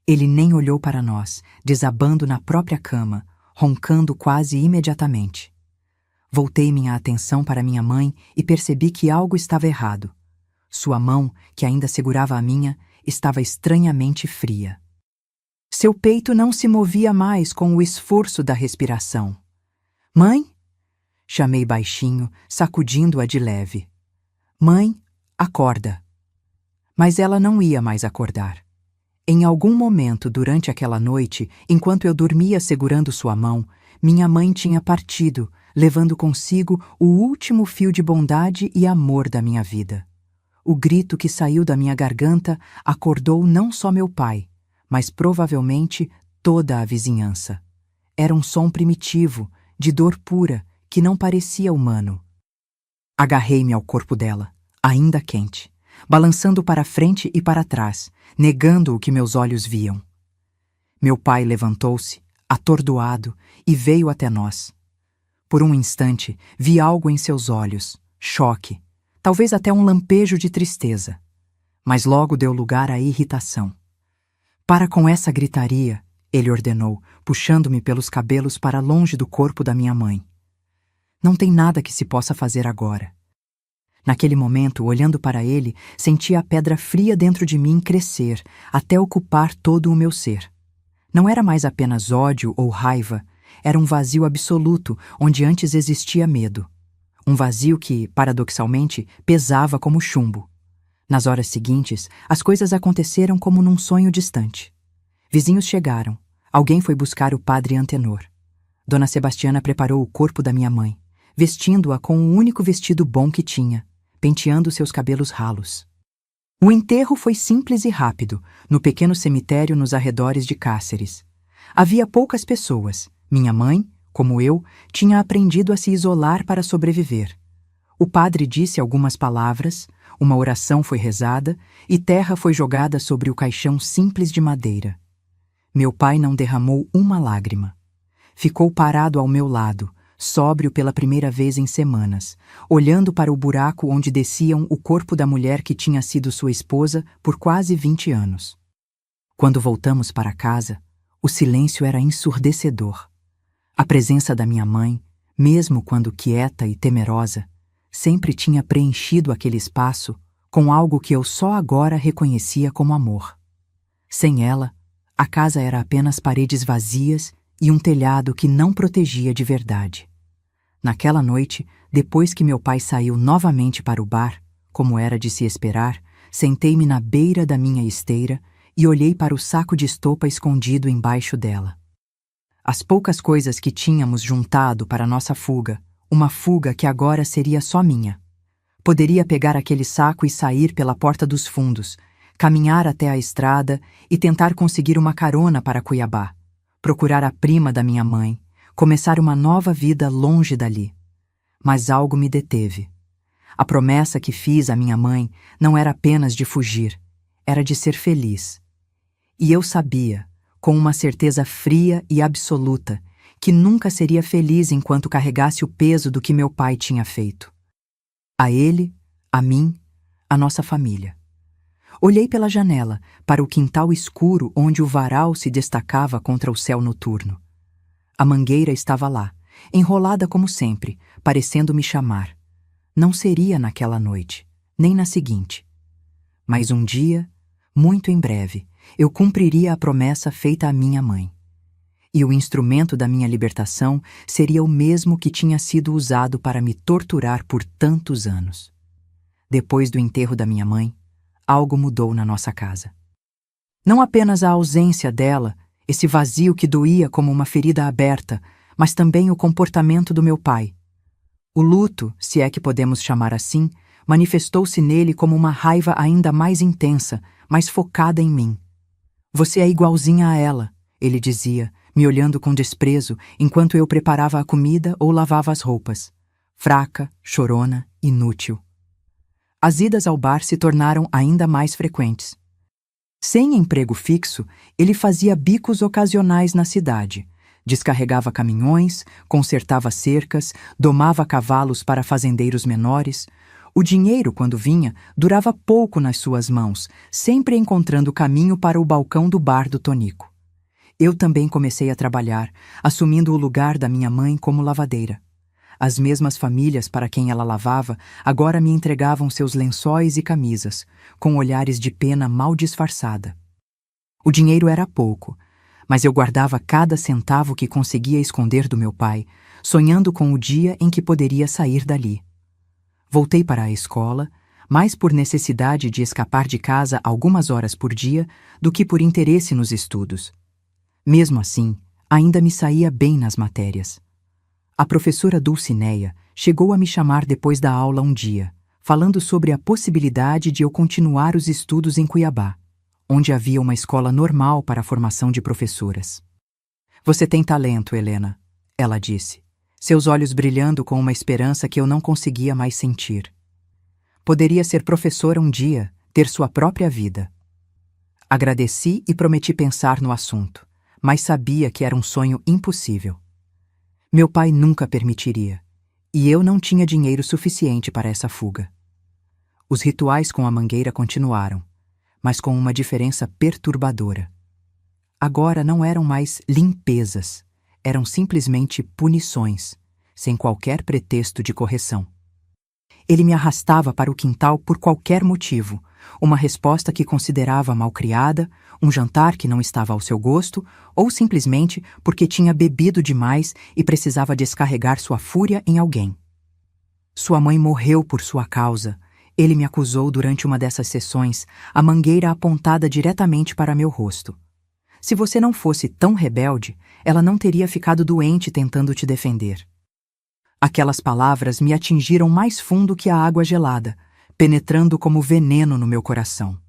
Ele nem olhou para nós, desabando na própria cama, roncando quase imediatamente. Voltei minha atenção para minha mãe e percebi que algo estava errado. Sua mão, que ainda segurava a minha, estava estranhamente fria. Seu peito não se movia mais com o esforço da respiração. Mãe? Chamei baixinho, sacudindo-a de leve. Mãe, acorda. Mas ela não ia mais acordar. Em algum momento durante aquela noite, enquanto eu dormia segurando sua mão, minha mãe tinha partido, levando consigo o último fio de bondade e amor da minha vida. O grito que saiu da minha garganta acordou não só meu pai, mas provavelmente toda a vizinhança. Era um som primitivo, de dor pura, que não parecia humano. Agarrei-me ao corpo dela, ainda quente, balançando para frente e para trás, negando o que meus olhos viam. Meu pai levantou-se, atordoado, e veio até nós. Por um instante, vi algo em seus olhos, choque, talvez até um lampejo de tristeza. Mas logo deu lugar à irritação. Para com essa gritaria, ele ordenou, puxando-me pelos cabelos para longe do corpo da minha mãe. Não tem nada que se possa fazer agora. Naquele momento, olhando para ele, senti a pedra fria dentro de mim crescer, até ocupar todo o meu ser. Não era mais apenas ódio ou raiva, era um vazio absoluto, onde antes existia medo. Um vazio que, paradoxalmente, pesava como chumbo. Nas horas seguintes, as coisas aconteceram como num sonho distante. Vizinhos chegaram. Alguém foi buscar o padre Antenor. Dona Sebastiana preparou o corpo da minha mãe, vestindo-a com o único vestido bom que tinha, penteando seus cabelos ralos. O enterro foi simples e rápido, no pequeno cemitério nos arredores de Cáceres. Havia poucas pessoas. Minha mãe, como eu, tinha aprendido a se isolar para sobreviver. O padre disse algumas palavras, uma oração foi rezada e terra foi jogada sobre o caixão simples de madeira. Meu pai não derramou uma lágrima. Ficou parado ao meu lado, sóbrio pela primeira vez em semanas, olhando para o buraco onde desciam o corpo da mulher que tinha sido sua esposa por quase 20 anos. Quando voltamos para casa, o silêncio era ensurdecedor. A presença da minha mãe, mesmo quando quieta e temerosa, sempre tinha preenchido aquele espaço com algo que eu só agora reconhecia como amor. Sem ela, a casa era apenas paredes vazias e um telhado que não protegia de verdade. Naquela noite, depois que meu pai saiu novamente para o bar, como era de se esperar, sentei-me na beira da minha esteira e olhei para o saco de estopa escondido embaixo dela. As poucas coisas que tínhamos juntado para nossa fuga, uma fuga que agora seria só minha. Poderia pegar aquele saco e sair pela porta dos fundos, caminhar até a estrada e tentar conseguir uma carona para Cuiabá, procurar a prima da minha mãe, começar uma nova vida longe dali. Mas algo me deteve. A promessa que fiz à minha mãe não era apenas de fugir, era de ser feliz. E eu sabia, com uma certeza fria e absoluta, que nunca seria feliz enquanto carregasse o peso do que meu pai tinha feito. A ele, a mim, a nossa família. Olhei pela janela, para o quintal escuro onde o varal se destacava contra o céu noturno. A mangueira estava lá, enrolada como sempre, parecendo me chamar. Não seria naquela noite, nem na seguinte. Mas um dia, muito em breve, eu cumpriria a promessa feita à minha mãe. E o instrumento da minha libertação seria o mesmo que tinha sido usado para me torturar por tantos anos. Depois do enterro da minha mãe, algo mudou na nossa casa. Não apenas a ausência dela, esse vazio que doía como uma ferida aberta, mas também o comportamento do meu pai. O luto, se é que podemos chamar assim, manifestou-se nele como uma raiva ainda mais intensa, mais focada em mim. Você é igualzinha a ela, ele dizia, me olhando com desprezo enquanto eu preparava a comida ou lavava as roupas. Fraca, chorona, inútil. As idas ao bar se tornaram ainda mais frequentes. Sem emprego fixo, ele fazia bicos ocasionais na cidade. Descarregava caminhões, consertava cercas, domava cavalos para fazendeiros menores. O dinheiro, quando vinha, durava pouco nas suas mãos, sempre encontrando caminho para o balcão do bar do Tonico. Eu também comecei a trabalhar, assumindo o lugar da minha mãe como lavadeira. As mesmas famílias para quem ela lavava agora me entregavam seus lençóis e camisas, com olhares de pena mal disfarçada. O dinheiro era pouco, mas eu guardava cada centavo que conseguia esconder do meu pai, sonhando com o dia em que poderia sair dali. Voltei para a escola, mais por necessidade de escapar de casa algumas horas por dia do que por interesse nos estudos. Mesmo assim, ainda me saía bem nas matérias. A professora Dulcineia chegou a me chamar depois da aula um dia, falando sobre a possibilidade de eu continuar os estudos em Cuiabá, onde havia uma escola normal para a formação de professoras. Você tem talento, Helena, ela disse, seus olhos brilhando com uma esperança que eu não conseguia mais sentir. Poderia ser professora um dia, ter sua própria vida. Agradeci e prometi pensar no assunto, mas sabia que era um sonho impossível. Meu pai nunca permitiria, e eu não tinha dinheiro suficiente para essa fuga. Os rituais com a mangueira continuaram, mas com uma diferença perturbadora. Agora não eram mais limpezas, eram simplesmente punições, sem qualquer pretexto de correção. Ele me arrastava para o quintal por qualquer motivo, uma resposta que considerava malcriada, um jantar que não estava ao seu gosto, ou simplesmente porque tinha bebido demais e precisava descarregar sua fúria em alguém. Sua mãe morreu por sua causa. Ele me acusou durante uma dessas sessões, a mangueira apontada diretamente para meu rosto. Se você não fosse tão rebelde, ela não teria ficado doente tentando te defender. Aquelas palavras me atingiram mais fundo que a água gelada, penetrando como veneno no meu coração.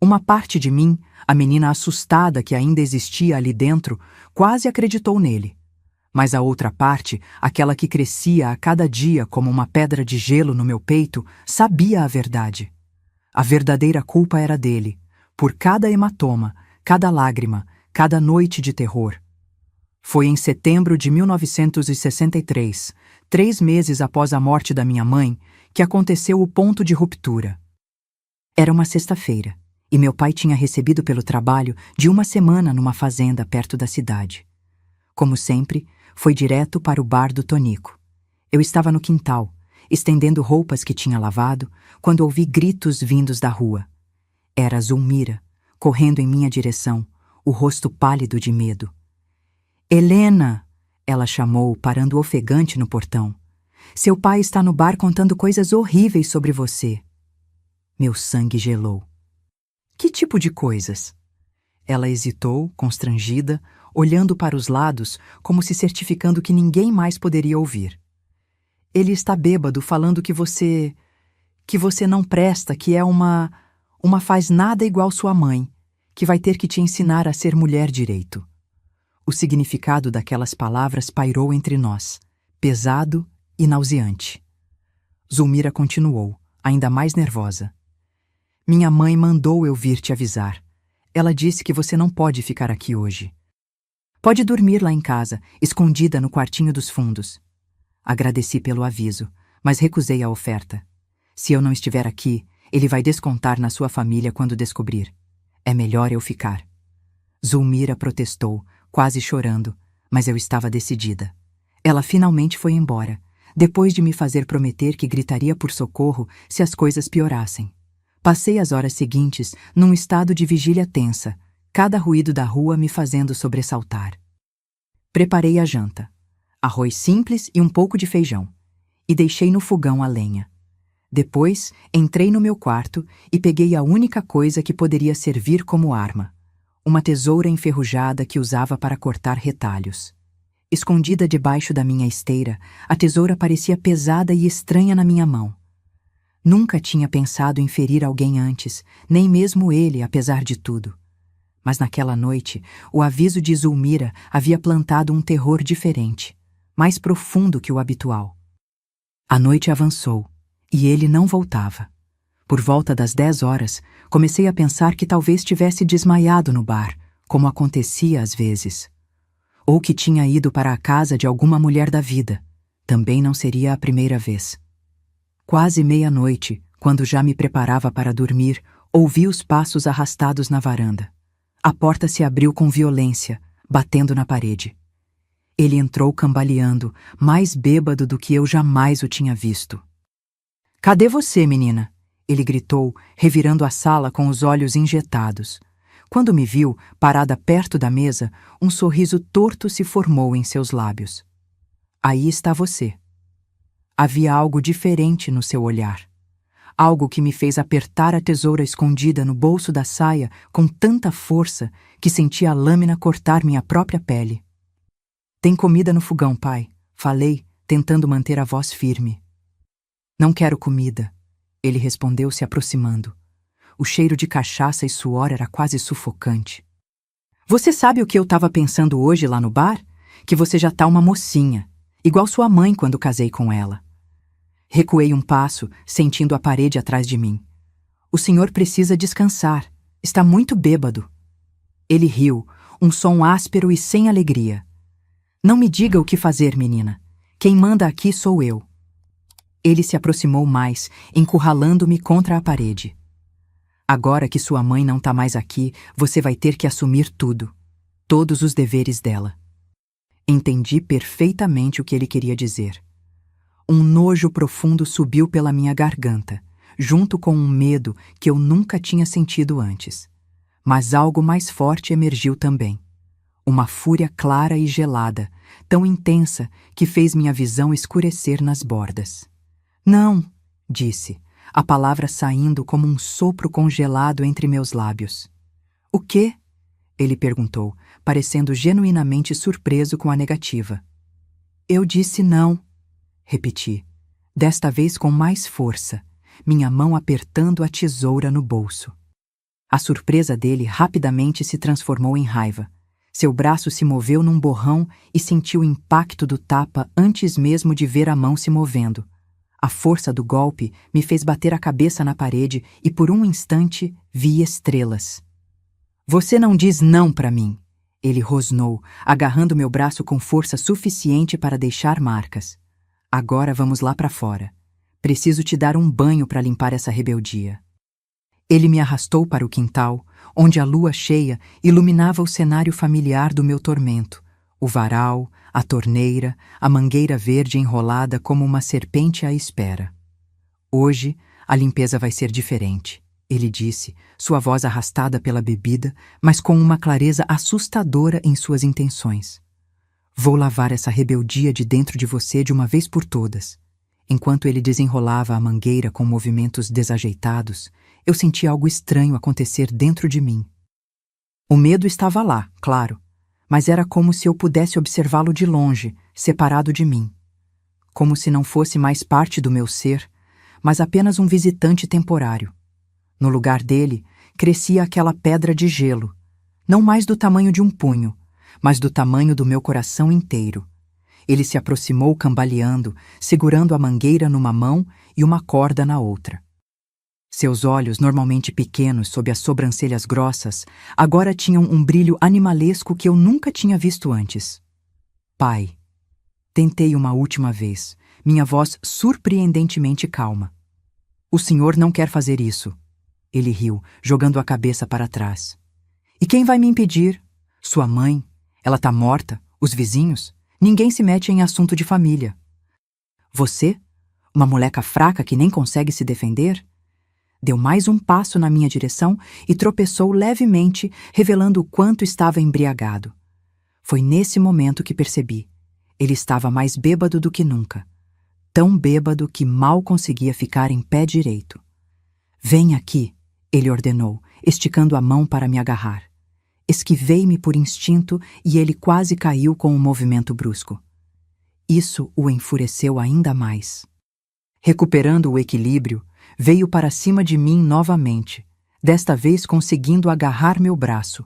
Uma parte de mim, a menina assustada que ainda existia ali dentro, quase acreditou nele. Mas a outra parte, aquela que crescia a cada dia como uma pedra de gelo no meu peito, sabia a verdade. A verdadeira culpa era dele, por cada hematoma, cada lágrima, cada noite de terror. Foi em setembro de 1963, 3 meses após a morte da minha mãe, que aconteceu o ponto de ruptura. Era uma sexta-feira, e meu pai tinha recebido pelo trabalho de uma semana numa fazenda perto da cidade. Como sempre, foi direto para o bar do Tonico. Eu estava no quintal, estendendo roupas que tinha lavado, quando ouvi gritos vindos da rua. Era Zulmira, correndo em minha direção, o rosto pálido de medo. Helena! Ela chamou, parando ofegante no portão. Seu pai está no bar contando coisas horríveis sobre você. Meu sangue gelou. Que tipo de coisas? Ela hesitou, constrangida, olhando para os lados, como se certificando que ninguém mais poderia ouvir. Ele está bêbado, falando que você não presta, que é uma faz nada igual sua mãe, que vai ter que te ensinar a ser mulher direito. O significado daquelas palavras pairou entre nós, pesado e nauseante. Zulmira continuou, ainda mais nervosa. Minha mãe mandou eu vir te avisar. Ela disse que você não pode ficar aqui hoje. Pode dormir lá em casa, escondida no quartinho dos fundos. Agradeci pelo aviso, mas recusei a oferta. Se eu não estiver aqui, ele vai descontar na sua família quando descobrir. É melhor eu ficar. Zulmira protestou, quase chorando, mas eu estava decidida. Ela finalmente foi embora, depois de me fazer prometer que gritaria por socorro se as coisas piorassem. Passei as horas seguintes num estado de vigília tensa, cada ruído da rua me fazendo sobressaltar. Preparei a janta. Arroz simples e um pouco de feijão. E deixei no fogão a lenha. Depois, entrei no meu quarto e peguei a única coisa que poderia servir como arma. Uma tesoura enferrujada que usava para cortar retalhos. Escondida debaixo da minha esteira, a tesoura parecia pesada e estranha na minha mão. Nunca tinha pensado em ferir alguém antes, nem mesmo ele, apesar de tudo. Mas naquela noite, o aviso de Zulmira havia plantado um terror diferente, mais profundo que o habitual. A noite avançou, e ele não voltava. Por volta das 10 horas, comecei a pensar que talvez tivesse desmaiado no bar, como acontecia às vezes. Ou que tinha ido para a casa de alguma mulher da vida. Também não seria a primeira vez. Quase meia-noite, quando já me preparava para dormir, ouvi os passos arrastados na varanda. A porta se abriu com violência, batendo na parede. Ele entrou cambaleando, mais bêbado do que eu jamais o tinha visto. "Cadê você, menina?" ele gritou, revirando a sala com os olhos injetados. Quando me viu, parada perto da mesa, um sorriso torto se formou em seus lábios. "Aí está você." Havia algo diferente no seu olhar. Algo que me fez apertar a tesoura escondida no bolso da saia com tanta força que senti a lâmina cortar minha própria pele. "Tem comida no fogão, pai," falei, tentando manter a voz firme. "Não quero comida," ele respondeu se aproximando. O cheiro de cachaça e suor era quase sufocante. "Você sabe o que eu estava pensando hoje lá no bar? Que você já tá uma mocinha, igual sua mãe quando casei com ela." Recuei um passo, sentindo a parede atrás de mim. "O senhor precisa descansar. Está muito bêbado." Ele riu, um som áspero e sem alegria. "Não me diga o que fazer, menina. Quem manda aqui sou eu." Ele se aproximou mais, encurralando-me contra a parede. "Agora que sua mãe não tá mais aqui, você vai ter que assumir tudo. Todos os deveres dela." Entendi perfeitamente o que ele queria dizer. Um nojo profundo subiu pela minha garganta, junto com um medo que eu nunca tinha sentido antes. Mas algo mais forte emergiu também. Uma fúria clara e gelada, tão intensa que fez minha visão escurecer nas bordas. "Não", disse, a palavra saindo como um sopro congelado entre meus lábios. "O quê?" ele perguntou, parecendo genuinamente surpreso com a negativa. "Eu disse não", repeti, desta vez com mais força, minha mão apertando a tesoura no bolso. A surpresa dele rapidamente se transformou em raiva. Seu braço se moveu num borrão e senti o impacto do tapa antes mesmo de ver a mão se movendo. A força do golpe me fez bater a cabeça na parede e por um instante vi estrelas. "Você não diz não para mim", ele rosnou, agarrando meu braço com força suficiente para deixar marcas. "Agora vamos lá para fora. Preciso te dar um banho para limpar essa rebeldia." Ele me arrastou para o quintal, onde a lua cheia iluminava o cenário familiar do meu tormento, o varal, a torneira, a mangueira verde enrolada como uma serpente à espera. "Hoje, a limpeza vai ser diferente", ele disse, sua voz arrastada pela bebida, mas com uma clareza assustadora em suas intenções. "Vou lavar essa rebeldia de dentro de você de uma vez por todas." Enquanto ele desenrolava a mangueira com movimentos desajeitados, eu senti algo estranho acontecer dentro de mim. O medo estava lá, claro, mas era como se eu pudesse observá-lo de longe, separado de mim. Como se não fosse mais parte do meu ser, mas apenas um visitante temporário. No lugar dele, crescia aquela pedra de gelo, não mais do tamanho de um punho, mas do tamanho do meu coração inteiro. Ele se aproximou cambaleando, segurando a mangueira numa mão e uma corda na outra. Seus olhos, normalmente pequenos sob as sobrancelhas grossas, agora tinham um brilho animalesco que eu nunca tinha visto antes. Pai. Tentei uma última vez, minha voz surpreendentemente calma. O senhor não quer fazer isso. Ele riu, jogando a cabeça para trás. E quem vai me impedir? Sua mãe? Ela tá morta? Os vizinhos? Ninguém se mete em assunto de família. Você? Uma moleca fraca que nem consegue se defender? Deu mais um passo na minha direção e tropeçou levemente, revelando o quanto estava embriagado. Foi nesse momento que percebi. Ele estava mais bêbado do que nunca. Tão bêbado que mal conseguia ficar em pé direito. Vem aqui, ele ordenou, esticando a mão para me agarrar. Esquivei-me por instinto e ele quase caiu com um movimento brusco. Isso o enfureceu ainda mais. Recuperando o equilíbrio, veio para cima de mim novamente, desta vez conseguindo agarrar meu braço.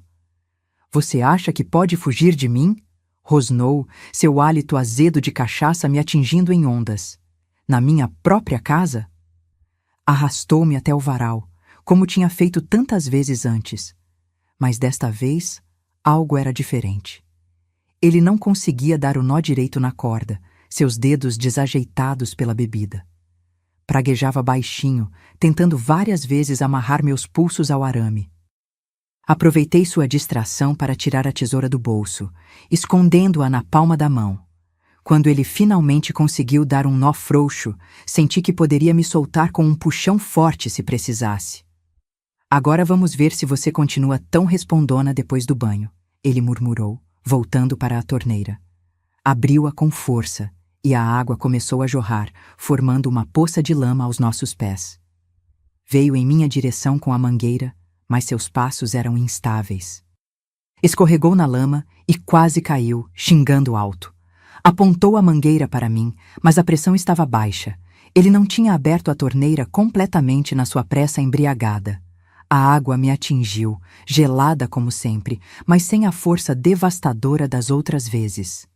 Você acha que pode fugir de mim? Rosnou, seu hálito azedo de cachaça me atingindo em ondas. Na minha própria casa? Arrastou-me até o varal, como tinha feito tantas vezes antes. Mas desta vez, algo era diferente. Ele não conseguia dar o nó direito na corda, seus dedos desajeitados pela bebida. Praguejava baixinho, tentando várias vezes amarrar meus pulsos ao arame. Aproveitei sua distração para tirar a tesoura do bolso, escondendo-a na palma da mão. Quando ele finalmente conseguiu dar um nó frouxo, senti que poderia me soltar com um puxão forte se precisasse. Agora vamos ver se você continua tão respondona depois do banho, ele murmurou, voltando para a torneira. Abriu-a com força, e a água começou a jorrar, formando uma poça de lama aos nossos pés. Veio em minha direção com a mangueira, mas seus passos eram instáveis. Escorregou na lama e quase caiu, xingando alto. Apontou a mangueira para mim, mas a pressão estava baixa. Ele não tinha aberto a torneira completamente na sua pressa embriagada. A água me atingiu, gelada como sempre, mas sem a força devastadora das outras vezes.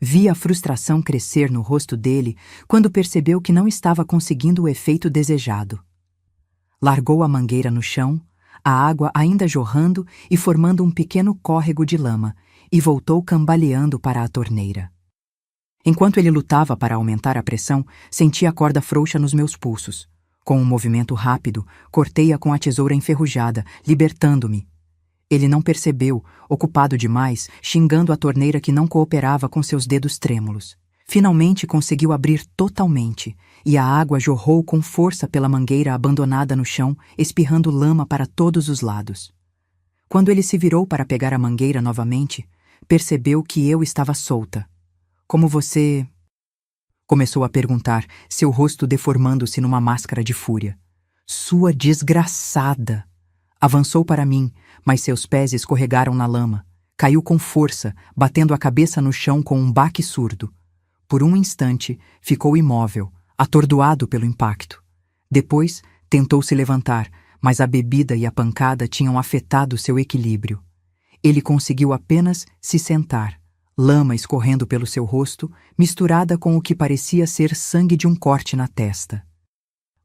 Vi a frustração crescer no rosto dele quando percebeu que não estava conseguindo o efeito desejado. Largou a mangueira no chão, a água ainda jorrando e formando um pequeno córrego de lama, e voltou cambaleando para a torneira. Enquanto ele lutava para aumentar a pressão, senti a corda frouxa nos meus pulsos. Com um movimento rápido, cortei-a com a tesoura enferrujada, libertando-me. Ele não percebeu, ocupado demais, xingando a torneira que não cooperava com seus dedos trêmulos. Finalmente conseguiu abrir totalmente, e a água jorrou com força pela mangueira abandonada no chão, espirrando lama para todos os lados. Quando ele se virou para pegar a mangueira novamente, percebeu que eu estava solta. Como você... Começou a perguntar, seu rosto deformando-se numa máscara de fúria. Sua desgraçada! Avançou para mim, mas seus pés escorregaram na lama. Caiu com força, batendo a cabeça no chão com um baque surdo. Por um instante, ficou imóvel, atordoado pelo impacto. Depois, tentou se levantar, mas a bebida e a pancada tinham afetado seu equilíbrio. Ele conseguiu apenas se sentar, lama escorrendo pelo seu rosto, misturada com o que parecia ser sangue de um corte na testa.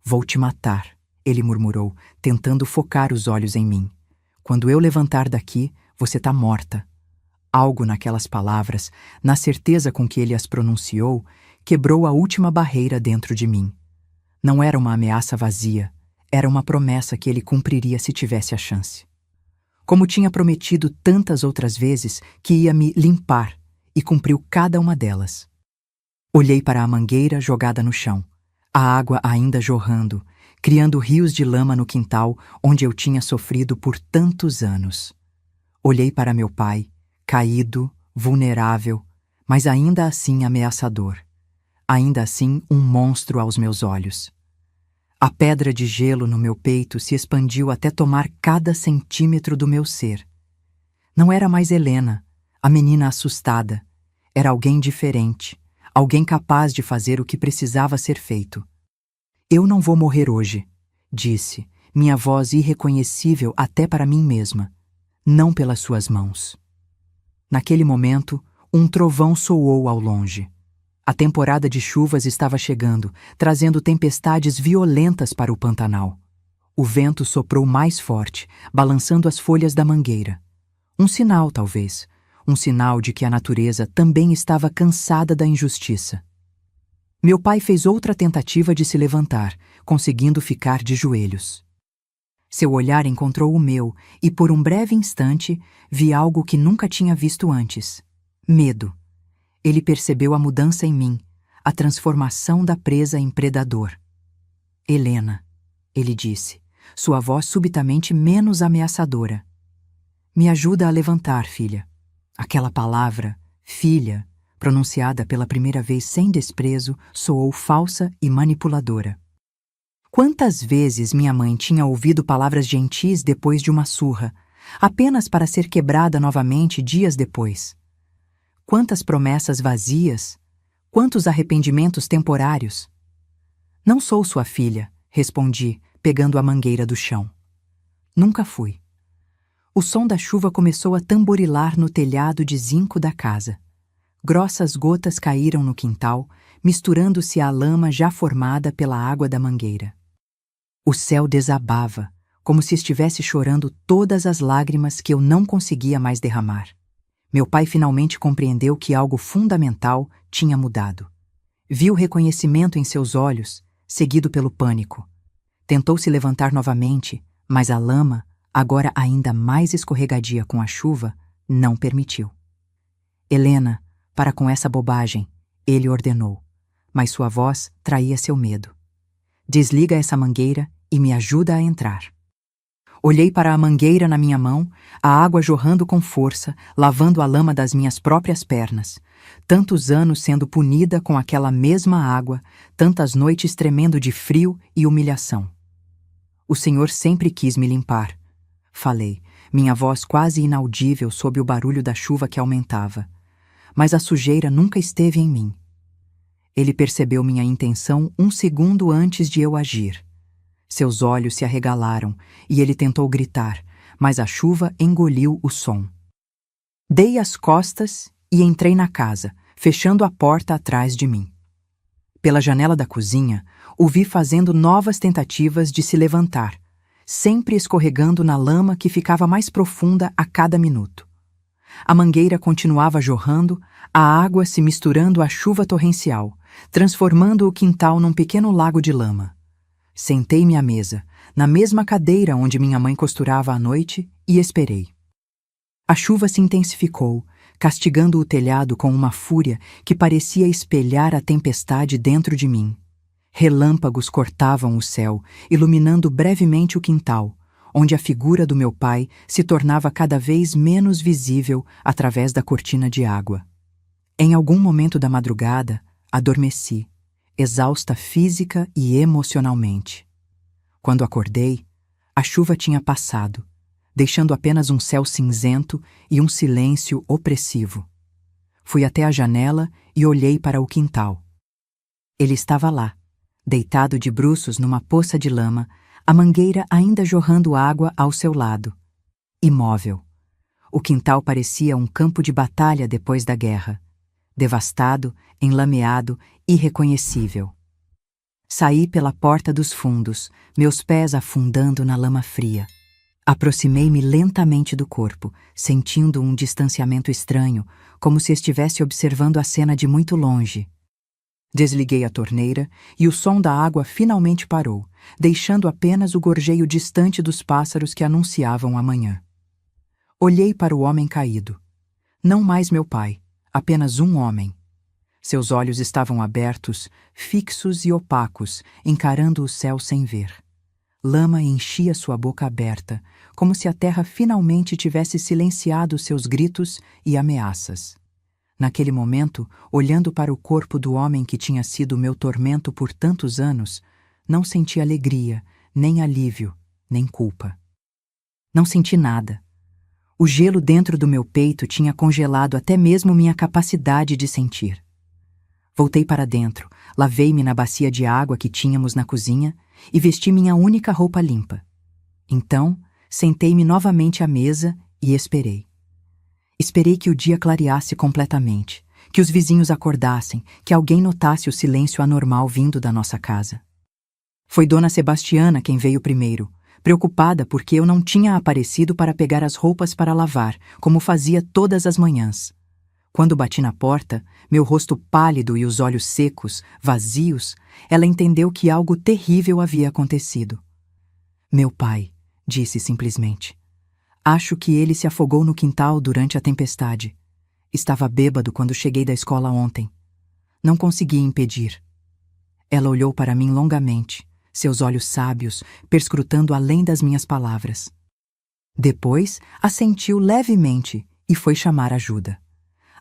Vou te matar, ele murmurou, tentando focar os olhos em mim. Quando eu levantar daqui, você tá morta. Algo naquelas palavras, na certeza com que ele as pronunciou, quebrou a última barreira dentro de mim. Não era uma ameaça vazia, era uma promessa que ele cumpriria se tivesse a chance. Como tinha prometido tantas outras vezes que ia me limpar, e cumpriu cada uma delas. Olhei para a mangueira jogada no chão, a água ainda jorrando, criando rios de lama no quintal onde eu tinha sofrido por tantos anos. Olhei para meu pai, caído, vulnerável, mas ainda assim ameaçador. Ainda assim um monstro aos meus olhos. A pedra de gelo no meu peito se expandiu até tomar cada centímetro do meu ser. Não era mais Helena, a menina assustada. Era alguém diferente, alguém capaz de fazer o que precisava ser feito. Eu não vou morrer hoje, disse, minha voz irreconhecível até para mim mesma. Não pelas suas mãos. Naquele momento, um trovão soou ao longe. A temporada de chuvas estava chegando, trazendo tempestades violentas para o Pantanal. O vento soprou mais forte, balançando as folhas da mangueira. Um sinal, talvez. Um sinal de que a natureza também estava cansada da injustiça. Meu pai fez outra tentativa de se levantar, conseguindo ficar de joelhos. Seu olhar encontrou o meu e, por um breve instante, vi algo que nunca tinha visto antes. Medo. Ele percebeu a mudança em mim, a transformação da presa em predador. Helena, ele disse, sua voz subitamente menos ameaçadora. Me ajuda a levantar, filha. Aquela palavra, filha, pronunciada pela primeira vez sem desprezo, soou falsa e manipuladora. Quantas vezes minha mãe tinha ouvido palavras gentis depois de uma surra, apenas para ser quebrada novamente dias depois? Quantas promessas vazias, quantos arrependimentos temporários? Não sou sua filha, respondi, pegando a mangueira do chão. Nunca fui. O som da chuva começou a tamborilar no telhado de zinco da casa. Grossas gotas caíram no quintal, misturando-se à lama já formada pela água da mangueira. O céu desabava, como se estivesse chorando todas as lágrimas que eu não conseguia mais derramar. Meu pai finalmente compreendeu que algo fundamental tinha mudado. Viu o reconhecimento em seus olhos, seguido pelo pânico. Tentou se levantar novamente, mas a lama, agora ainda mais escorregadia com a chuva, não permitiu. Helena, para com essa bobagem, ele ordenou, mas sua voz traía seu medo. Desliga essa mangueira e me ajuda a entrar. Olhei para a mangueira na minha mão, a água jorrando com força, lavando a lama das minhas próprias pernas. Tantos anos sendo punida com aquela mesma água, tantas noites tremendo de frio e humilhação. O Senhor sempre quis me limpar. Falei, minha voz quase inaudível sob o barulho da chuva que aumentava. Mas a sujeira nunca esteve em mim. Ele percebeu minha intenção um segundo antes de eu agir. Seus olhos se arregalaram e ele tentou gritar, mas a chuva engoliu o som. Dei as costas e entrei na casa, fechando a porta atrás de mim. Pela janela da cozinha, o vi fazendo novas tentativas de se levantar, sempre escorregando na lama que ficava mais profunda a cada minuto. A mangueira continuava jorrando, a água se misturando à chuva torrencial, transformando o quintal num pequeno lago de lama. Sentei-me à mesa, na mesma cadeira onde minha mãe costurava à noite, e esperei. A chuva se intensificou, castigando o telhado com uma fúria que parecia espelhar a tempestade dentro de mim. Relâmpagos cortavam o céu, iluminando brevemente o quintal, onde a figura do meu pai se tornava cada vez menos visível através da cortina de água. Em algum momento da madrugada, adormeci, exausta física e emocionalmente. Quando acordei, a chuva tinha passado, deixando apenas um céu cinzento e um silêncio opressivo. Fui até a janela e olhei para o quintal. Ele estava lá, deitado de bruços numa poça de lama, a mangueira ainda jorrando água ao seu lado. Imóvel. O quintal parecia um campo de batalha depois da guerra. Devastado, enlameado, irreconhecível. Saí pela porta dos fundos, meus pés afundando na lama fria. Aproximei-me lentamente do corpo, sentindo um distanciamento estranho, como se estivesse observando a cena de muito longe. Desliguei a torneira e o som da água finalmente parou, deixando apenas o gorjeio distante dos pássaros que anunciavam a manhã. Olhei para o homem caído. Não mais meu pai, apenas um homem. Seus olhos estavam abertos, fixos e opacos, encarando o céu sem ver. Lama enchia sua boca aberta, como se a terra finalmente tivesse silenciado seus gritos e ameaças. Naquele momento, olhando para o corpo do homem que tinha sido meu tormento por tantos anos, não senti alegria, nem alívio, nem culpa. Não senti nada. O gelo dentro do meu peito tinha congelado até mesmo minha capacidade de sentir. Voltei para dentro, lavei-me na bacia de água que tínhamos na cozinha e vesti minha única roupa limpa. Então, sentei-me novamente à mesa e esperei. Esperei que o dia clareasse completamente, que os vizinhos acordassem, que alguém notasse o silêncio anormal vindo da nossa casa. Foi Dona Sebastiana quem veio primeiro, preocupada porque eu não tinha aparecido para pegar as roupas para lavar, como fazia todas as manhãs. Quando bati na porta, meu rosto pálido e os olhos secos, vazios, ela entendeu que algo terrível havia acontecido. Meu pai, disse simplesmente. Acho que ele se afogou no quintal durante a tempestade. Estava bêbado quando cheguei da escola ontem. Não consegui impedir. Ela olhou para mim longamente, seus olhos sábios perscrutando além das minhas palavras. Depois, assentiu levemente e foi chamar ajuda.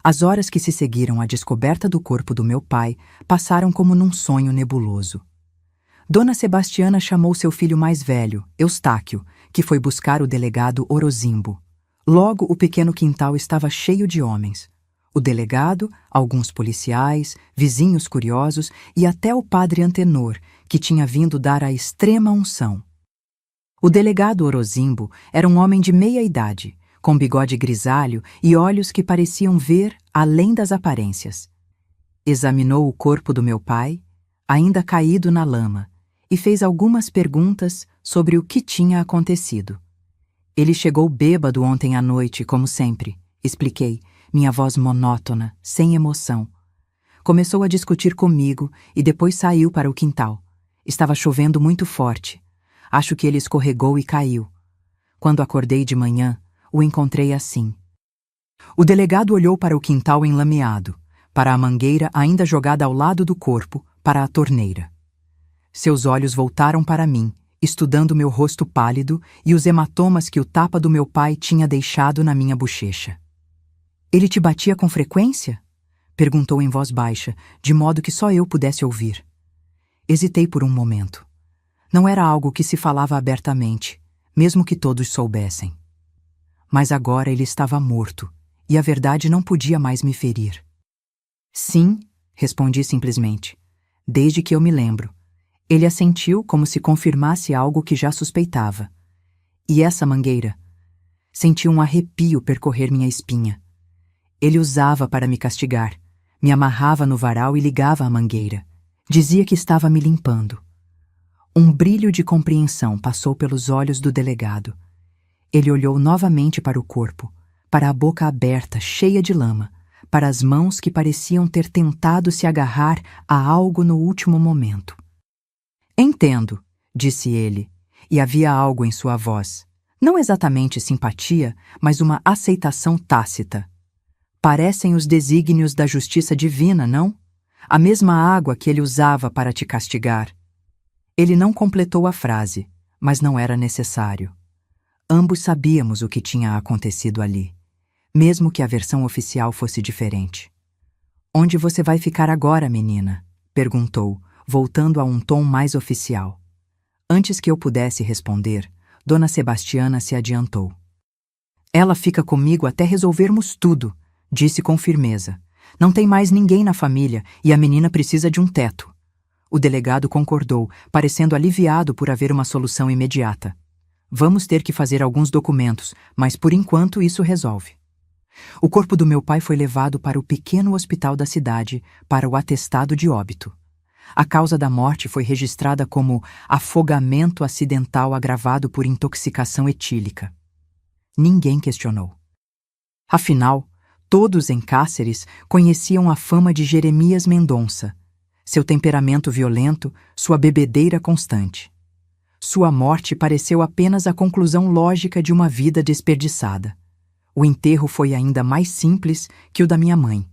As horas que se seguiram à descoberta do corpo do meu pai passaram como num sonho nebuloso. Dona Sebastiana chamou seu filho mais velho, Eustáquio, que foi buscar o delegado Orozimbo. Logo, o pequeno quintal estava cheio de homens. O delegado, alguns policiais, vizinhos curiosos e até o padre Antenor, que tinha vindo dar a extrema unção. O delegado Orozimbo era um homem de meia idade, com bigode grisalho e olhos que pareciam ver além das aparências. Examinou o corpo do meu pai, ainda caído na lama, e fez algumas perguntas sobre o que tinha acontecido. Ele chegou bêbado ontem à noite, como sempre, expliquei, minha voz monótona, sem emoção. Começou a discutir comigo e depois saiu para o quintal. Estava chovendo muito forte. Acho que ele escorregou e caiu. Quando acordei de manhã, o encontrei assim. O delegado olhou para o quintal enlameado, para a mangueira ainda jogada ao lado do corpo, para a torneira. Seus olhos voltaram para mim, estudando meu rosto pálido e os hematomas que o tapa do meu pai tinha deixado na minha bochecha. Ele te batia com frequência? Perguntou em voz baixa, de modo que só eu pudesse ouvir. Hesitei por um momento. Não era algo que se falava abertamente, mesmo que todos soubessem. Mas agora ele estava morto, e a verdade não podia mais me ferir. Sim, respondi simplesmente. Desde que eu me lembro. Ele assentiu como se confirmasse algo que já suspeitava. E essa mangueira? Senti um arrepio percorrer minha espinha. Ele usava para me castigar. Me amarrava no varal e ligava a mangueira. Dizia que estava me limpando. Um brilho de compreensão passou pelos olhos do delegado. Ele olhou novamente para o corpo, para a boca aberta, cheia de lama, para as mãos que pareciam ter tentado se agarrar a algo no último momento. Entendo, disse ele, e havia algo em sua voz. Não exatamente simpatia, mas uma aceitação tácita. Parecem os desígnios da justiça divina, não? A mesma água que ele usava para te castigar. Ele não completou a frase, mas não era necessário. Ambos sabíamos o que tinha acontecido ali, mesmo que a versão oficial fosse diferente. Onde você vai ficar agora, menina? Perguntou, voltando a um tom mais oficial. Antes que eu pudesse responder, Dona Sebastiana se adiantou. Ela fica comigo até resolvermos tudo, disse com firmeza. Não tem mais ninguém na família e a menina precisa de um teto. O delegado concordou, parecendo aliviado por haver uma solução imediata. Vamos ter que fazer alguns documentos, mas por enquanto isso resolve. O corpo do meu pai foi levado para o pequeno hospital da cidade para o atestado de óbito. A causa da morte foi registrada como afogamento acidental agravado por intoxicação etílica. Ninguém questionou. Afinal, todos em Cáceres conheciam a fama de Jeremias Mendonça, seu temperamento violento, sua bebedeira constante. Sua morte pareceu apenas a conclusão lógica de uma vida desperdiçada. O enterro foi ainda mais simples que o da minha mãe.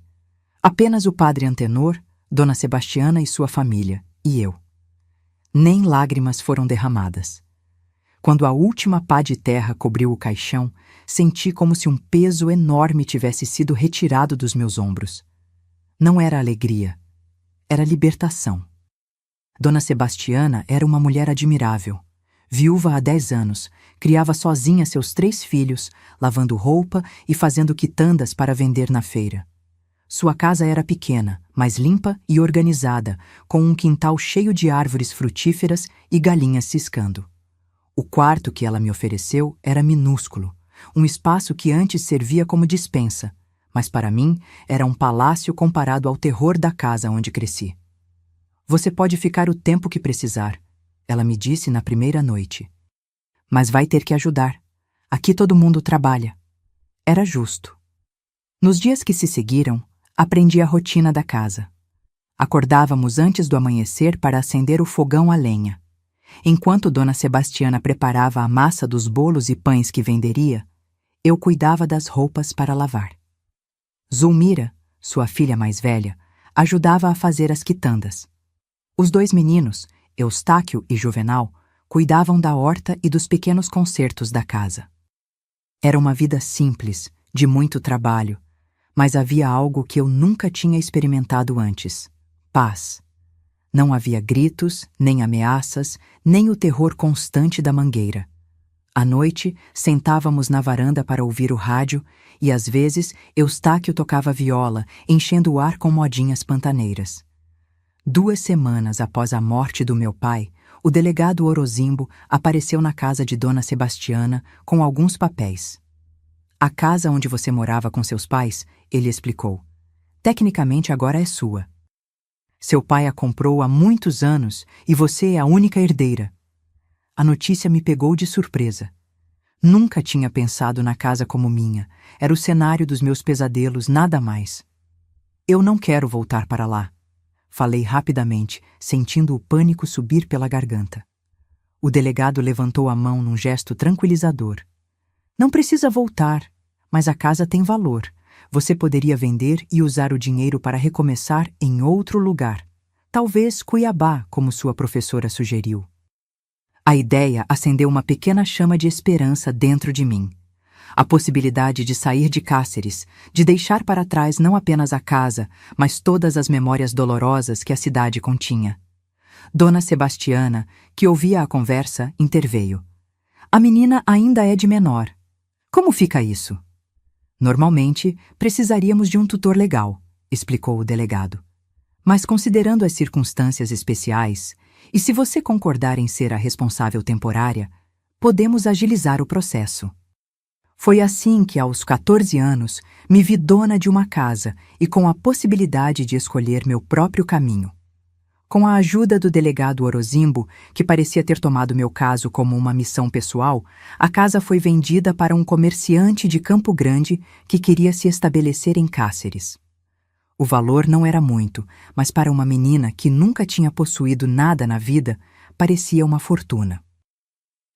Apenas o padre Antenor, Dona Sebastiana e sua família, e eu. Nem lágrimas foram derramadas. Quando a última pá de terra cobriu o caixão, senti como se um peso enorme tivesse sido retirado dos meus ombros. Não era alegria, era libertação. Dona Sebastiana era uma mulher admirável. Viúva há 10 anos, criava sozinha seus 3 filhos, lavando roupa e fazendo quitandas para vender na feira. Sua casa era pequena, mas limpa e organizada, com um quintal cheio de árvores frutíferas e galinhas ciscando. O quarto que ela me ofereceu era minúsculo, um espaço que antes servia como despensa, mas para mim era um palácio comparado ao terror da casa onde cresci. Você pode ficar o tempo que precisar, ela me disse na primeira noite. Mas vai ter que ajudar. Aqui todo mundo trabalha. Era justo. Nos dias que se seguiram, aprendi a rotina da casa. Acordávamos antes do amanhecer para acender o fogão a lenha. Enquanto Dona Sebastiana preparava a massa dos bolos e pães que venderia, eu cuidava das roupas para lavar. Zulmira, sua filha mais velha, ajudava a fazer as quitandas. Os dois meninos, Eustáquio e Juvenal, cuidavam da horta e dos pequenos consertos da casa. Era uma vida simples, de muito trabalho, mas havia algo que eu nunca tinha experimentado antes: paz. Não havia gritos, nem ameaças, nem o terror constante da mangueira. À noite, sentávamos na varanda para ouvir o rádio e, às vezes, Eustáquio tocava viola, enchendo o ar com modinhas pantaneiras. 2 semanas após a morte do meu pai, o delegado Orozimbo apareceu na casa de Dona Sebastiana com alguns papéis. A casa onde você morava com seus pais, ele explicou, tecnicamente agora é sua. Seu pai a comprou há muitos anos e você é a única herdeira. A notícia me pegou de surpresa. Nunca tinha pensado na casa como minha. Era o cenário dos meus pesadelos, nada mais. Eu não quero voltar para lá. Falei rapidamente, sentindo o pânico subir pela garganta. O delegado levantou a mão num gesto tranquilizador. Não precisa voltar, mas a casa tem valor. Você poderia vender e usar o dinheiro para recomeçar em outro lugar. Talvez Cuiabá, como sua professora sugeriu. A ideia acendeu uma pequena chama de esperança dentro de mim. A possibilidade de sair de Cáceres, de deixar para trás não apenas a casa, mas todas as memórias dolorosas que a cidade continha. Dona Sebastiana, que ouvia a conversa, interveio. A menina ainda é de menor. Como fica isso? Normalmente, precisaríamos de um tutor legal, explicou o delegado. Mas considerando as circunstâncias especiais, e se você concordar em ser a responsável temporária, podemos agilizar o processo. Foi assim que, aos 14 anos, me vi dona de uma casa e com a possibilidade de escolher meu próprio caminho. Com a ajuda do delegado Orozimbo, que parecia ter tomado meu caso como uma missão pessoal, a casa foi vendida para um comerciante de Campo Grande que queria se estabelecer em Cáceres. O valor não era muito, mas para uma menina que nunca tinha possuído nada na vida, parecia uma fortuna.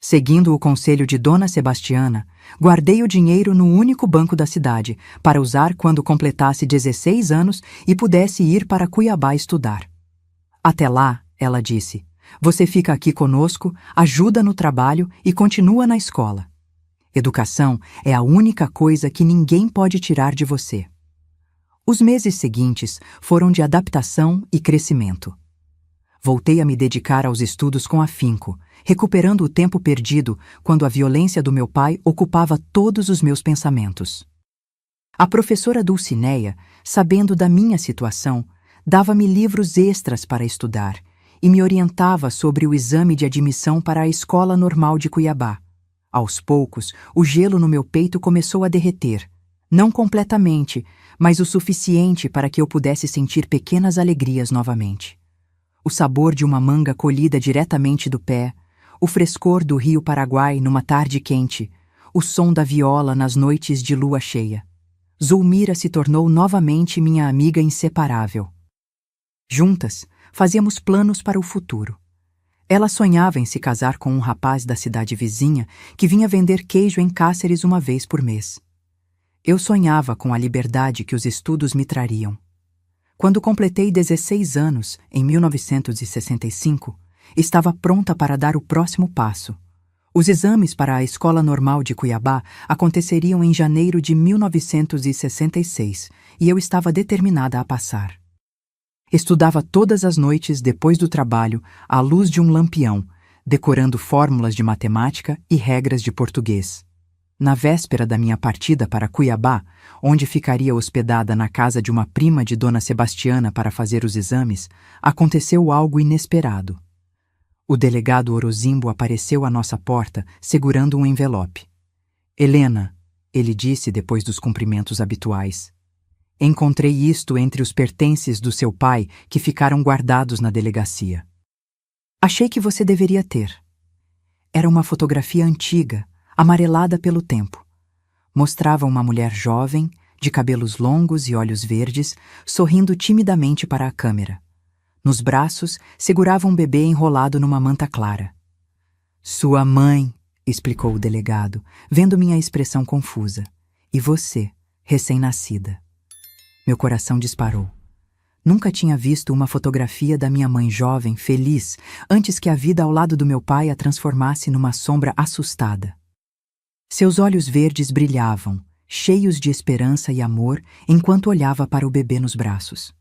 Seguindo o conselho de Dona Sebastiana, guardei o dinheiro no único banco da cidade, para usar quando completasse 16 anos e pudesse ir para Cuiabá estudar. Até lá, ela disse, você fica aqui conosco, ajuda no trabalho e continua na escola. Educação é a única coisa que ninguém pode tirar de você. Os meses seguintes foram de adaptação e crescimento. Voltei a me dedicar aos estudos com afinco, recuperando o tempo perdido quando a violência do meu pai ocupava todos os meus pensamentos. A professora Dulcineia, sabendo da minha situação, dava-me livros extras para estudar e me orientava sobre o exame de admissão para a Escola Normal de Cuiabá. Aos poucos, o gelo no meu peito começou a derreter. Não completamente, mas o suficiente para que eu pudesse sentir pequenas alegrias novamente. O sabor de uma manga colhida diretamente do pé, o frescor do rio Paraguai numa tarde quente, o som da viola nas noites de lua cheia. Zulmira se tornou novamente minha amiga inseparável. Juntas, fazíamos planos para o futuro. Ela sonhava em se casar com um rapaz da cidade vizinha que vinha vender queijo em Cáceres uma vez por mês. Eu sonhava com a liberdade que os estudos me trariam. Quando completei 16 anos, em 1965, estava pronta para dar o próximo passo. Os exames para a Escola Normal de Cuiabá aconteceriam em janeiro de 1966 e eu estava determinada a passar. Estudava todas as noites depois do trabalho, à luz de um lampião, decorando fórmulas de matemática e regras de português. Na véspera da minha partida para Cuiabá, onde ficaria hospedada na casa de uma prima de Dona Sebastiana para fazer os exames, aconteceu algo inesperado. O delegado Orozimbo apareceu à nossa porta, segurando um envelope. Helena, ele disse depois dos cumprimentos habituais. Encontrei isto entre os pertences do seu pai que ficaram guardados na delegacia. Achei que você deveria ter. Era uma fotografia antiga, amarelada pelo tempo. Mostrava uma mulher jovem, de cabelos longos e olhos verdes, sorrindo timidamente para a câmera. Nos braços, segurava um bebê enrolado numa manta clara. "Sua mãe", explicou o delegado, vendo minha expressão confusa. "E você, recém-nascida." Meu coração disparou. Nunca tinha visto uma fotografia da minha mãe jovem, feliz, antes que a vida ao lado do meu pai a transformasse numa sombra assustada. Seus olhos verdes brilhavam, cheios de esperança e amor, enquanto olhava para o bebê nos braços.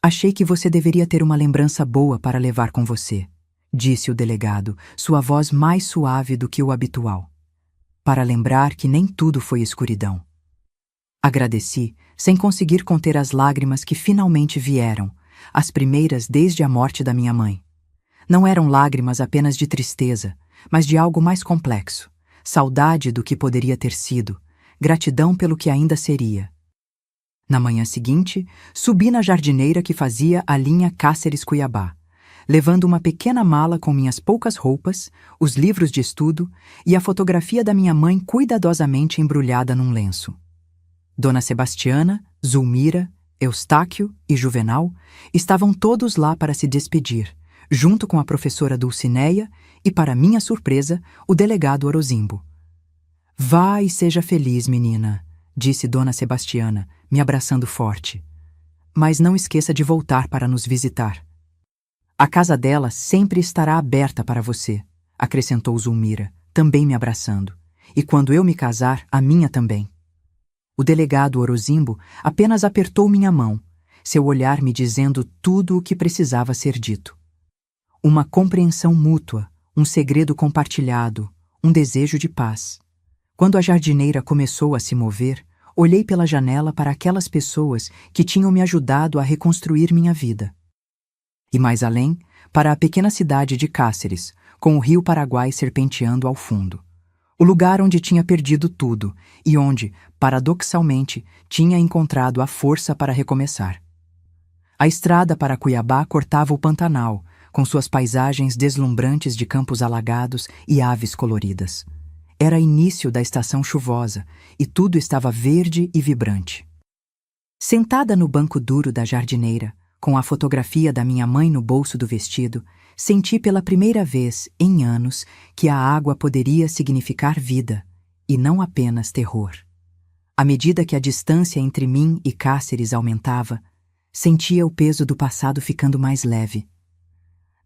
"Achei que você deveria ter uma lembrança boa para levar com você", disse o delegado, sua voz mais suave do que o habitual. "Para lembrar que nem tudo foi escuridão." Agradeci, sem conseguir conter as lágrimas que finalmente vieram, as primeiras desde a morte da minha mãe. Não eram lágrimas apenas de tristeza, mas de algo mais complexo, saudade do que poderia ter sido, gratidão pelo que ainda seria. Na manhã seguinte, subi na jardineira que fazia a linha Cáceres-Cuiabá, levando uma pequena mala com minhas poucas roupas, os livros de estudo e a fotografia da minha mãe cuidadosamente embrulhada num lenço. Dona Sebastiana, Zulmira, Eustáquio e Juvenal estavam todos lá para se despedir, junto com a professora Dulcineia e, para minha surpresa, o delegado Orozimbo. "Vá e seja feliz, menina", disse Dona Sebastiana, me abraçando forte. "Mas não esqueça de voltar para nos visitar. A casa dela sempre estará aberta para você", acrescentou Zulmira, também me abraçando. "E quando eu me casar, a minha também." O delegado Orozimbo apenas apertou minha mão, seu olhar me dizendo tudo o que precisava ser dito. Uma compreensão mútua, um segredo compartilhado, um desejo de paz. Quando a jardineira começou a se mover, olhei pela janela para aquelas pessoas que tinham me ajudado a reconstruir minha vida. E mais além, para a pequena cidade de Cáceres, com o rio Paraguai serpenteando ao fundo. O lugar onde tinha perdido tudo e onde, paradoxalmente, tinha encontrado a força para recomeçar. A estrada para Cuiabá cortava o Pantanal, com suas paisagens deslumbrantes de campos alagados e aves coloridas. Era início da estação chuvosa e tudo estava verde e vibrante. Sentada no banco duro da jardineira, com a fotografia da minha mãe no bolso do vestido, senti pela primeira vez, em anos, que a água poderia significar vida, e não apenas terror. À medida que a distância entre mim e Cáceres aumentava, sentia o peso do passado ficando mais leve.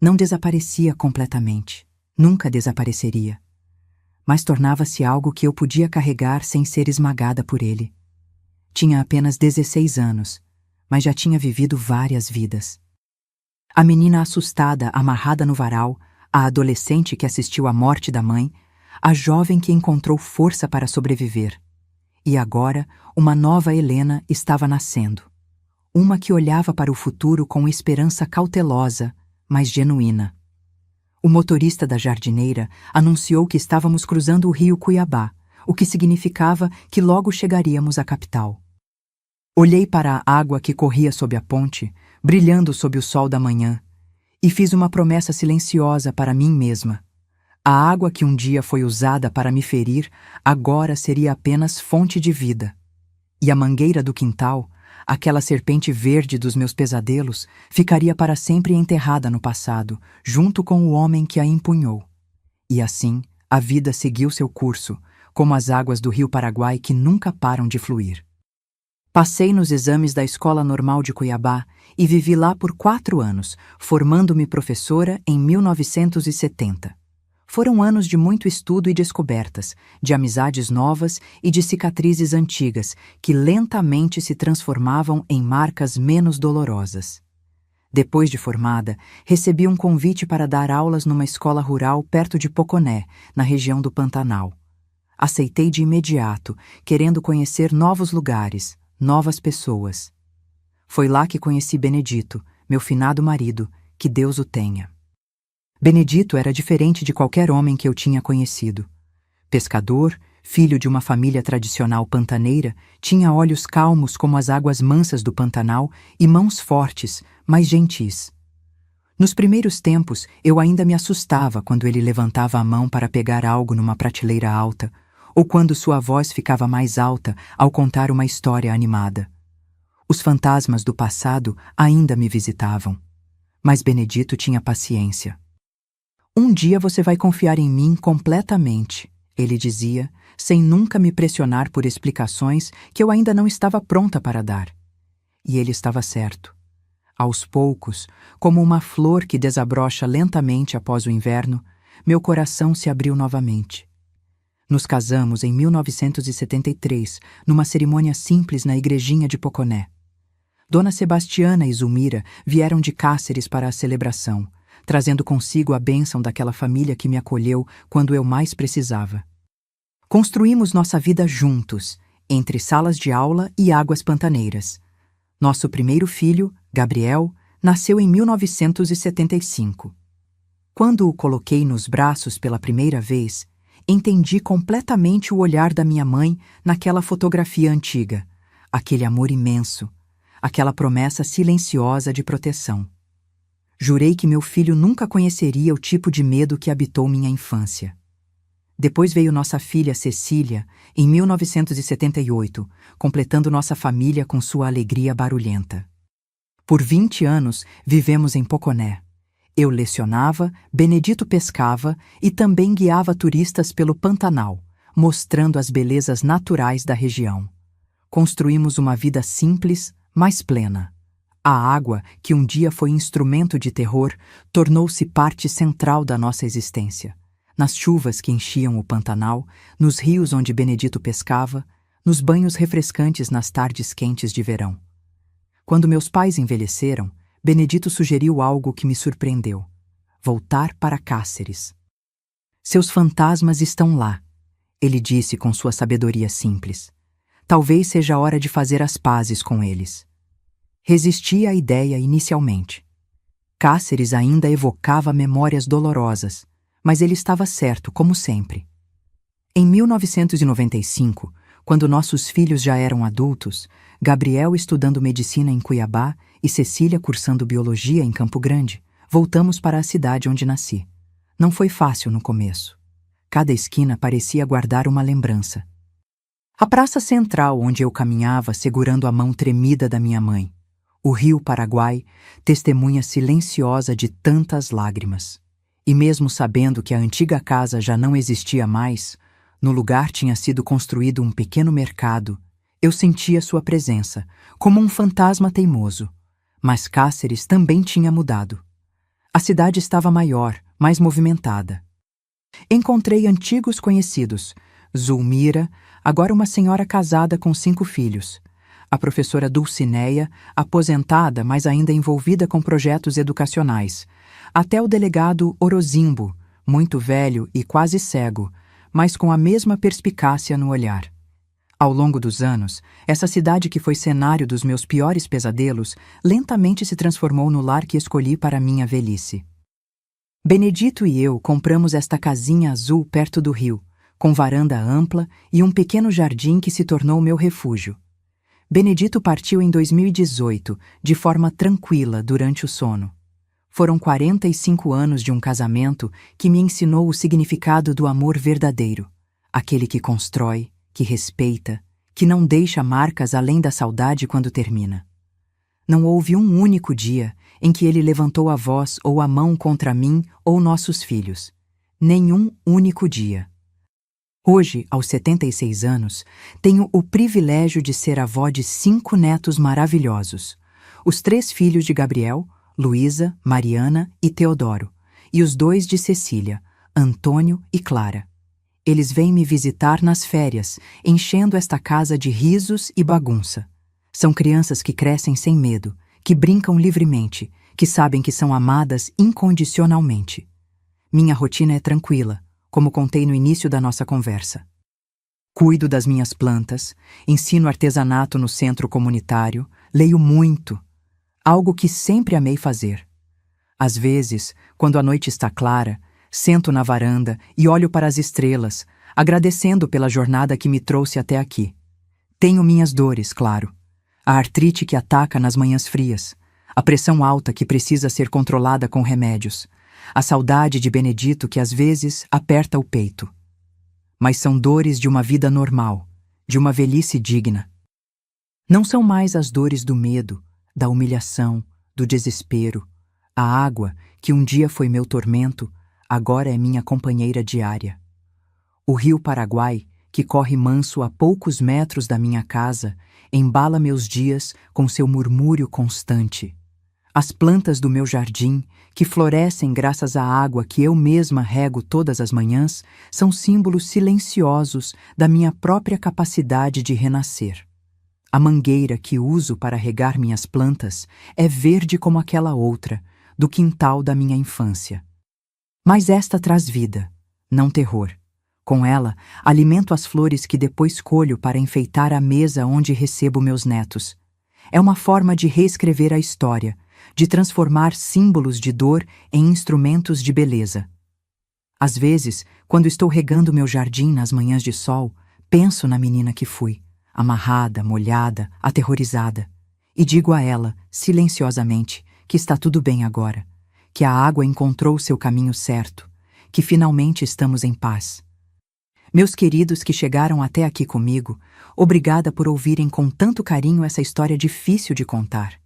Não desaparecia completamente, nunca desapareceria, mas tornava-se algo que eu podia carregar sem ser esmagada por ele. Tinha apenas 16 anos, mas já tinha vivido várias vidas. A menina assustada amarrada no varal, a adolescente que assistiu à morte da mãe, a jovem que encontrou força para sobreviver. E agora, uma nova Helena estava nascendo. Uma que olhava para o futuro com esperança cautelosa, mas genuína. O motorista da jardineira anunciou que estávamos cruzando o rio Cuiabá, o que significava que logo chegaríamos à capital. Olhei para a água que corria sob a ponte, brilhando sob o sol da manhã, e fiz uma promessa silenciosa para mim mesma. A água que um dia foi usada para me ferir, agora seria apenas fonte de vida. E a mangueira do quintal, aquela serpente verde dos meus pesadelos, ficaria para sempre enterrada no passado, junto com o homem que a empunhou. E assim, a vida seguiu seu curso, como as águas do rio Paraguai que nunca param de fluir. Passei nos exames da Escola Normal de Cuiabá e vivi lá por 4 anos, formando-me professora em 1970. Foram anos de muito estudo e descobertas, de amizades novas e de cicatrizes antigas que lentamente se transformavam em marcas menos dolorosas. Depois de formada, recebi um convite para dar aulas numa escola rural perto de Poconé, na região do Pantanal. Aceitei de imediato, querendo conhecer novos lugares, novas pessoas. Foi lá que conheci Benedito, meu finado marido, que Deus o tenha. Benedito era diferente de qualquer homem que eu tinha conhecido. Pescador, filho de uma família tradicional pantaneira, tinha olhos calmos como as águas mansas do Pantanal e mãos fortes, mas gentis. Nos primeiros tempos, eu ainda me assustava quando ele levantava a mão para pegar algo numa prateleira alta, ou quando sua voz ficava mais alta ao contar uma história animada. Os fantasmas do passado ainda me visitavam, mas Benedito tinha paciência. Um dia você vai confiar em mim completamente, ele dizia, sem nunca me pressionar por explicações que eu ainda não estava pronta para dar. E ele estava certo. Aos poucos, como uma flor que desabrocha lentamente após o inverno, meu coração se abriu novamente. Nos casamos em 1973, numa cerimônia simples na igrejinha de Poconé. Dona Sebastiana e Zulmira vieram de Cáceres para a celebração, trazendo consigo a bênção daquela família que me acolheu quando eu mais precisava. Construímos nossa vida juntos, entre salas de aula e águas pantaneiras. Nosso primeiro filho, Gabriel, nasceu em 1975. Quando o coloquei nos braços pela primeira vez, entendi completamente o olhar da minha mãe naquela fotografia antiga, aquele amor imenso, aquela promessa silenciosa de proteção. Jurei que meu filho nunca conheceria o tipo de medo que habitou minha infância. Depois veio nossa filha Cecília, em 1978, completando nossa família com sua alegria barulhenta. Por 20 anos, vivemos em Poconé. Eu lecionava, Benedito pescava e também guiava turistas pelo Pantanal, mostrando as belezas naturais da região. Construímos uma vida simples, mas plena. A água, que um dia foi instrumento de terror, tornou-se parte central da nossa existência. Nas chuvas que enchiam o Pantanal, nos rios onde Benedito pescava, nos banhos refrescantes nas tardes quentes de verão. Quando meus pais envelheceram, Benedito sugeriu algo que me surpreendeu: voltar para Cáceres. Seus fantasmas estão lá, ele disse com sua sabedoria simples. Talvez seja a hora de fazer as pazes com eles. Resisti à ideia inicialmente. Cáceres ainda evocava memórias dolorosas, mas ele estava certo, como sempre. Em 1995, quando nossos filhos já eram adultos, Gabriel estudando medicina em Cuiabá e Cecília cursando biologia em Campo Grande, voltamos para a cidade onde nasci. Não foi fácil no começo. Cada esquina parecia guardar uma lembrança. A praça central onde eu caminhava segurando a mão tremida da minha mãe. O rio Paraguai, testemunha silenciosa de tantas lágrimas. E mesmo sabendo que a antiga casa já não existia mais, no lugar tinha sido construído um pequeno mercado, eu sentia sua presença, como um fantasma teimoso. Mas Cáceres também tinha mudado. A cidade estava maior, mais movimentada. Encontrei antigos conhecidos: Zulmira, agora uma senhora casada com 5 filhos. A professora Dulcineia, aposentada, mas ainda envolvida com projetos educacionais. Até o delegado Orozimbo, muito velho e quase cego, mas com a mesma perspicácia no olhar. Ao longo dos anos, essa cidade que foi cenário dos meus piores pesadelos, lentamente se transformou no lar que escolhi para minha velhice. Benedito e eu compramos esta casinha azul perto do rio, com varanda ampla e um pequeno jardim que se tornou meu refúgio. Benedito partiu em 2018, de forma tranquila durante o sono. Foram 45 anos de um casamento que me ensinou o significado do amor verdadeiro, aquele que constrói, que respeita, que não deixa marcas além da saudade quando termina. Não houve um único dia em que ele levantou a voz ou a mão contra mim ou nossos filhos. Nenhum único dia. Hoje, aos 76 anos, tenho o privilégio de ser avó de 5 netos maravilhosos. Os 3 filhos de Gabriel, Luísa, Mariana e Teodoro, e os 2 de Cecília, Antônio e Clara. Eles vêm me visitar nas férias, enchendo esta casa de risos e bagunça. São crianças que crescem sem medo, que brincam livremente, que sabem que são amadas incondicionalmente. Minha rotina é tranquila, como contei no início da nossa conversa. Cuido das minhas plantas, ensino artesanato no centro comunitário, leio muito, algo que sempre amei fazer. Às vezes, quando a noite está clara, sento na varanda e olho para as estrelas, agradecendo pela jornada que me trouxe até aqui. Tenho minhas dores, claro. A artrite que ataca nas manhãs frias, A pressão alta que precisa ser controlada com remédios. A saudade de Benedito que às vezes aperta o peito. Mas são dores de uma vida normal, de uma velhice digna. Não são mais as dores do medo, da humilhação, do desespero. A água, que um dia foi meu tormento, agora é minha companheira diária. O rio Paraguai, que corre manso a poucos metros da minha casa, embala meus dias com seu murmúrio constante. As plantas do meu jardim, que florescem graças à água que eu mesma rego todas as manhãs, são símbolos silenciosos da minha própria capacidade de renascer. A mangueira que uso para regar minhas plantas é verde como aquela outra, do quintal da minha infância. Mas esta traz vida, não terror. Com ela, alimento as flores que depois colho para enfeitar a mesa onde recebo meus netos. É uma forma de reescrever a história, de transformar símbolos de dor em instrumentos de beleza. Às vezes, quando estou regando meu jardim nas manhãs de sol, penso na menina que fui, amarrada, molhada, aterrorizada, e digo a ela, silenciosamente, que está tudo bem agora, que a água encontrou seu caminho certo, que finalmente estamos em paz. Meus queridos que chegaram até aqui comigo, obrigada por ouvirem com tanto carinho essa história difícil de contar.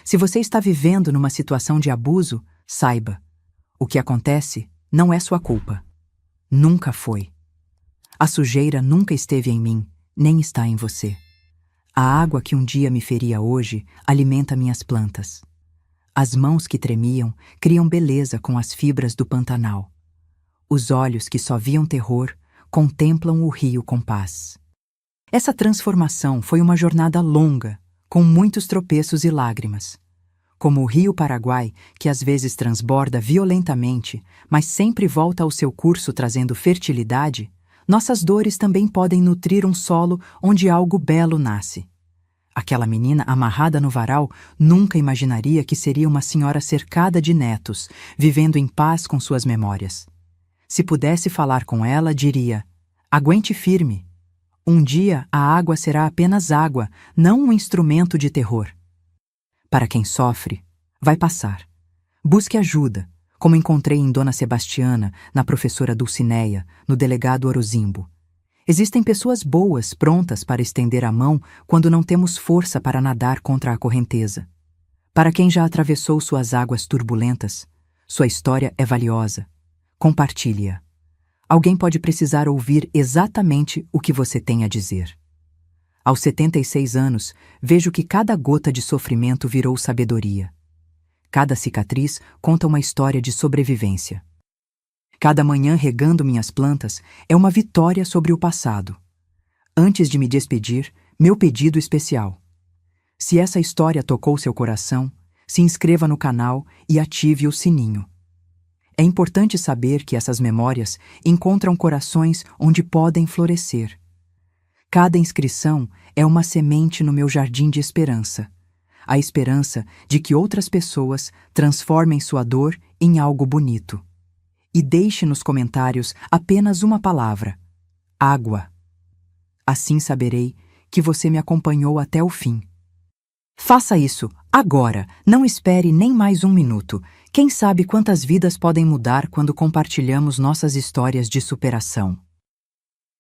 Se você está vivendo numa situação de abuso, saiba, o que acontece não é sua culpa. Nunca foi. A sujeira nunca esteve em mim, nem está em você. A água que um dia me feria hoje alimenta minhas plantas. As mãos que tremiam criam beleza com as fibras do Pantanal. Os olhos que só viam terror contemplam o rio com paz. Essa transformação foi uma jornada longa, com muitos tropeços e lágrimas. Como o rio Paraguai, que às vezes transborda violentamente, mas sempre volta ao seu curso trazendo fertilidade, nossas dores também podem nutrir um solo onde algo belo nasce. Aquela menina amarrada no varal nunca imaginaria que seria uma senhora cercada de netos, vivendo em paz com suas memórias. Se pudesse falar com ela, diria: aguente firme. Um dia a água será apenas água, não um instrumento de terror. Para quem sofre, vai passar. Busque ajuda, como encontrei em Dona Sebastiana, na professora Dulcineia, no delegado Orozimbo. Existem pessoas boas prontas para estender a mão quando não temos força para nadar contra a correnteza. Para quem já atravessou suas águas turbulentas, sua história é valiosa. Compartilhe-a. Alguém pode precisar ouvir exatamente o que você tem a dizer. Aos 76 anos, vejo que cada gota de sofrimento virou sabedoria. Cada cicatriz conta uma história de sobrevivência. Cada manhã regando minhas plantas é uma vitória sobre o passado. Antes de me despedir, meu pedido especial. Se essa história tocou seu coração, se inscreva no canal e ative o sininho. É importante saber que essas memórias encontram corações onde podem florescer. Cada inscrição é uma semente no meu jardim de esperança. A esperança de que outras pessoas transformem sua dor em algo bonito. E deixe nos comentários apenas uma palavra: água. Assim saberei que você me acompanhou até o fim. Faça isso agora, não espere nem mais um minuto. Quem sabe quantas vidas podem mudar quando compartilhamos nossas histórias de superação.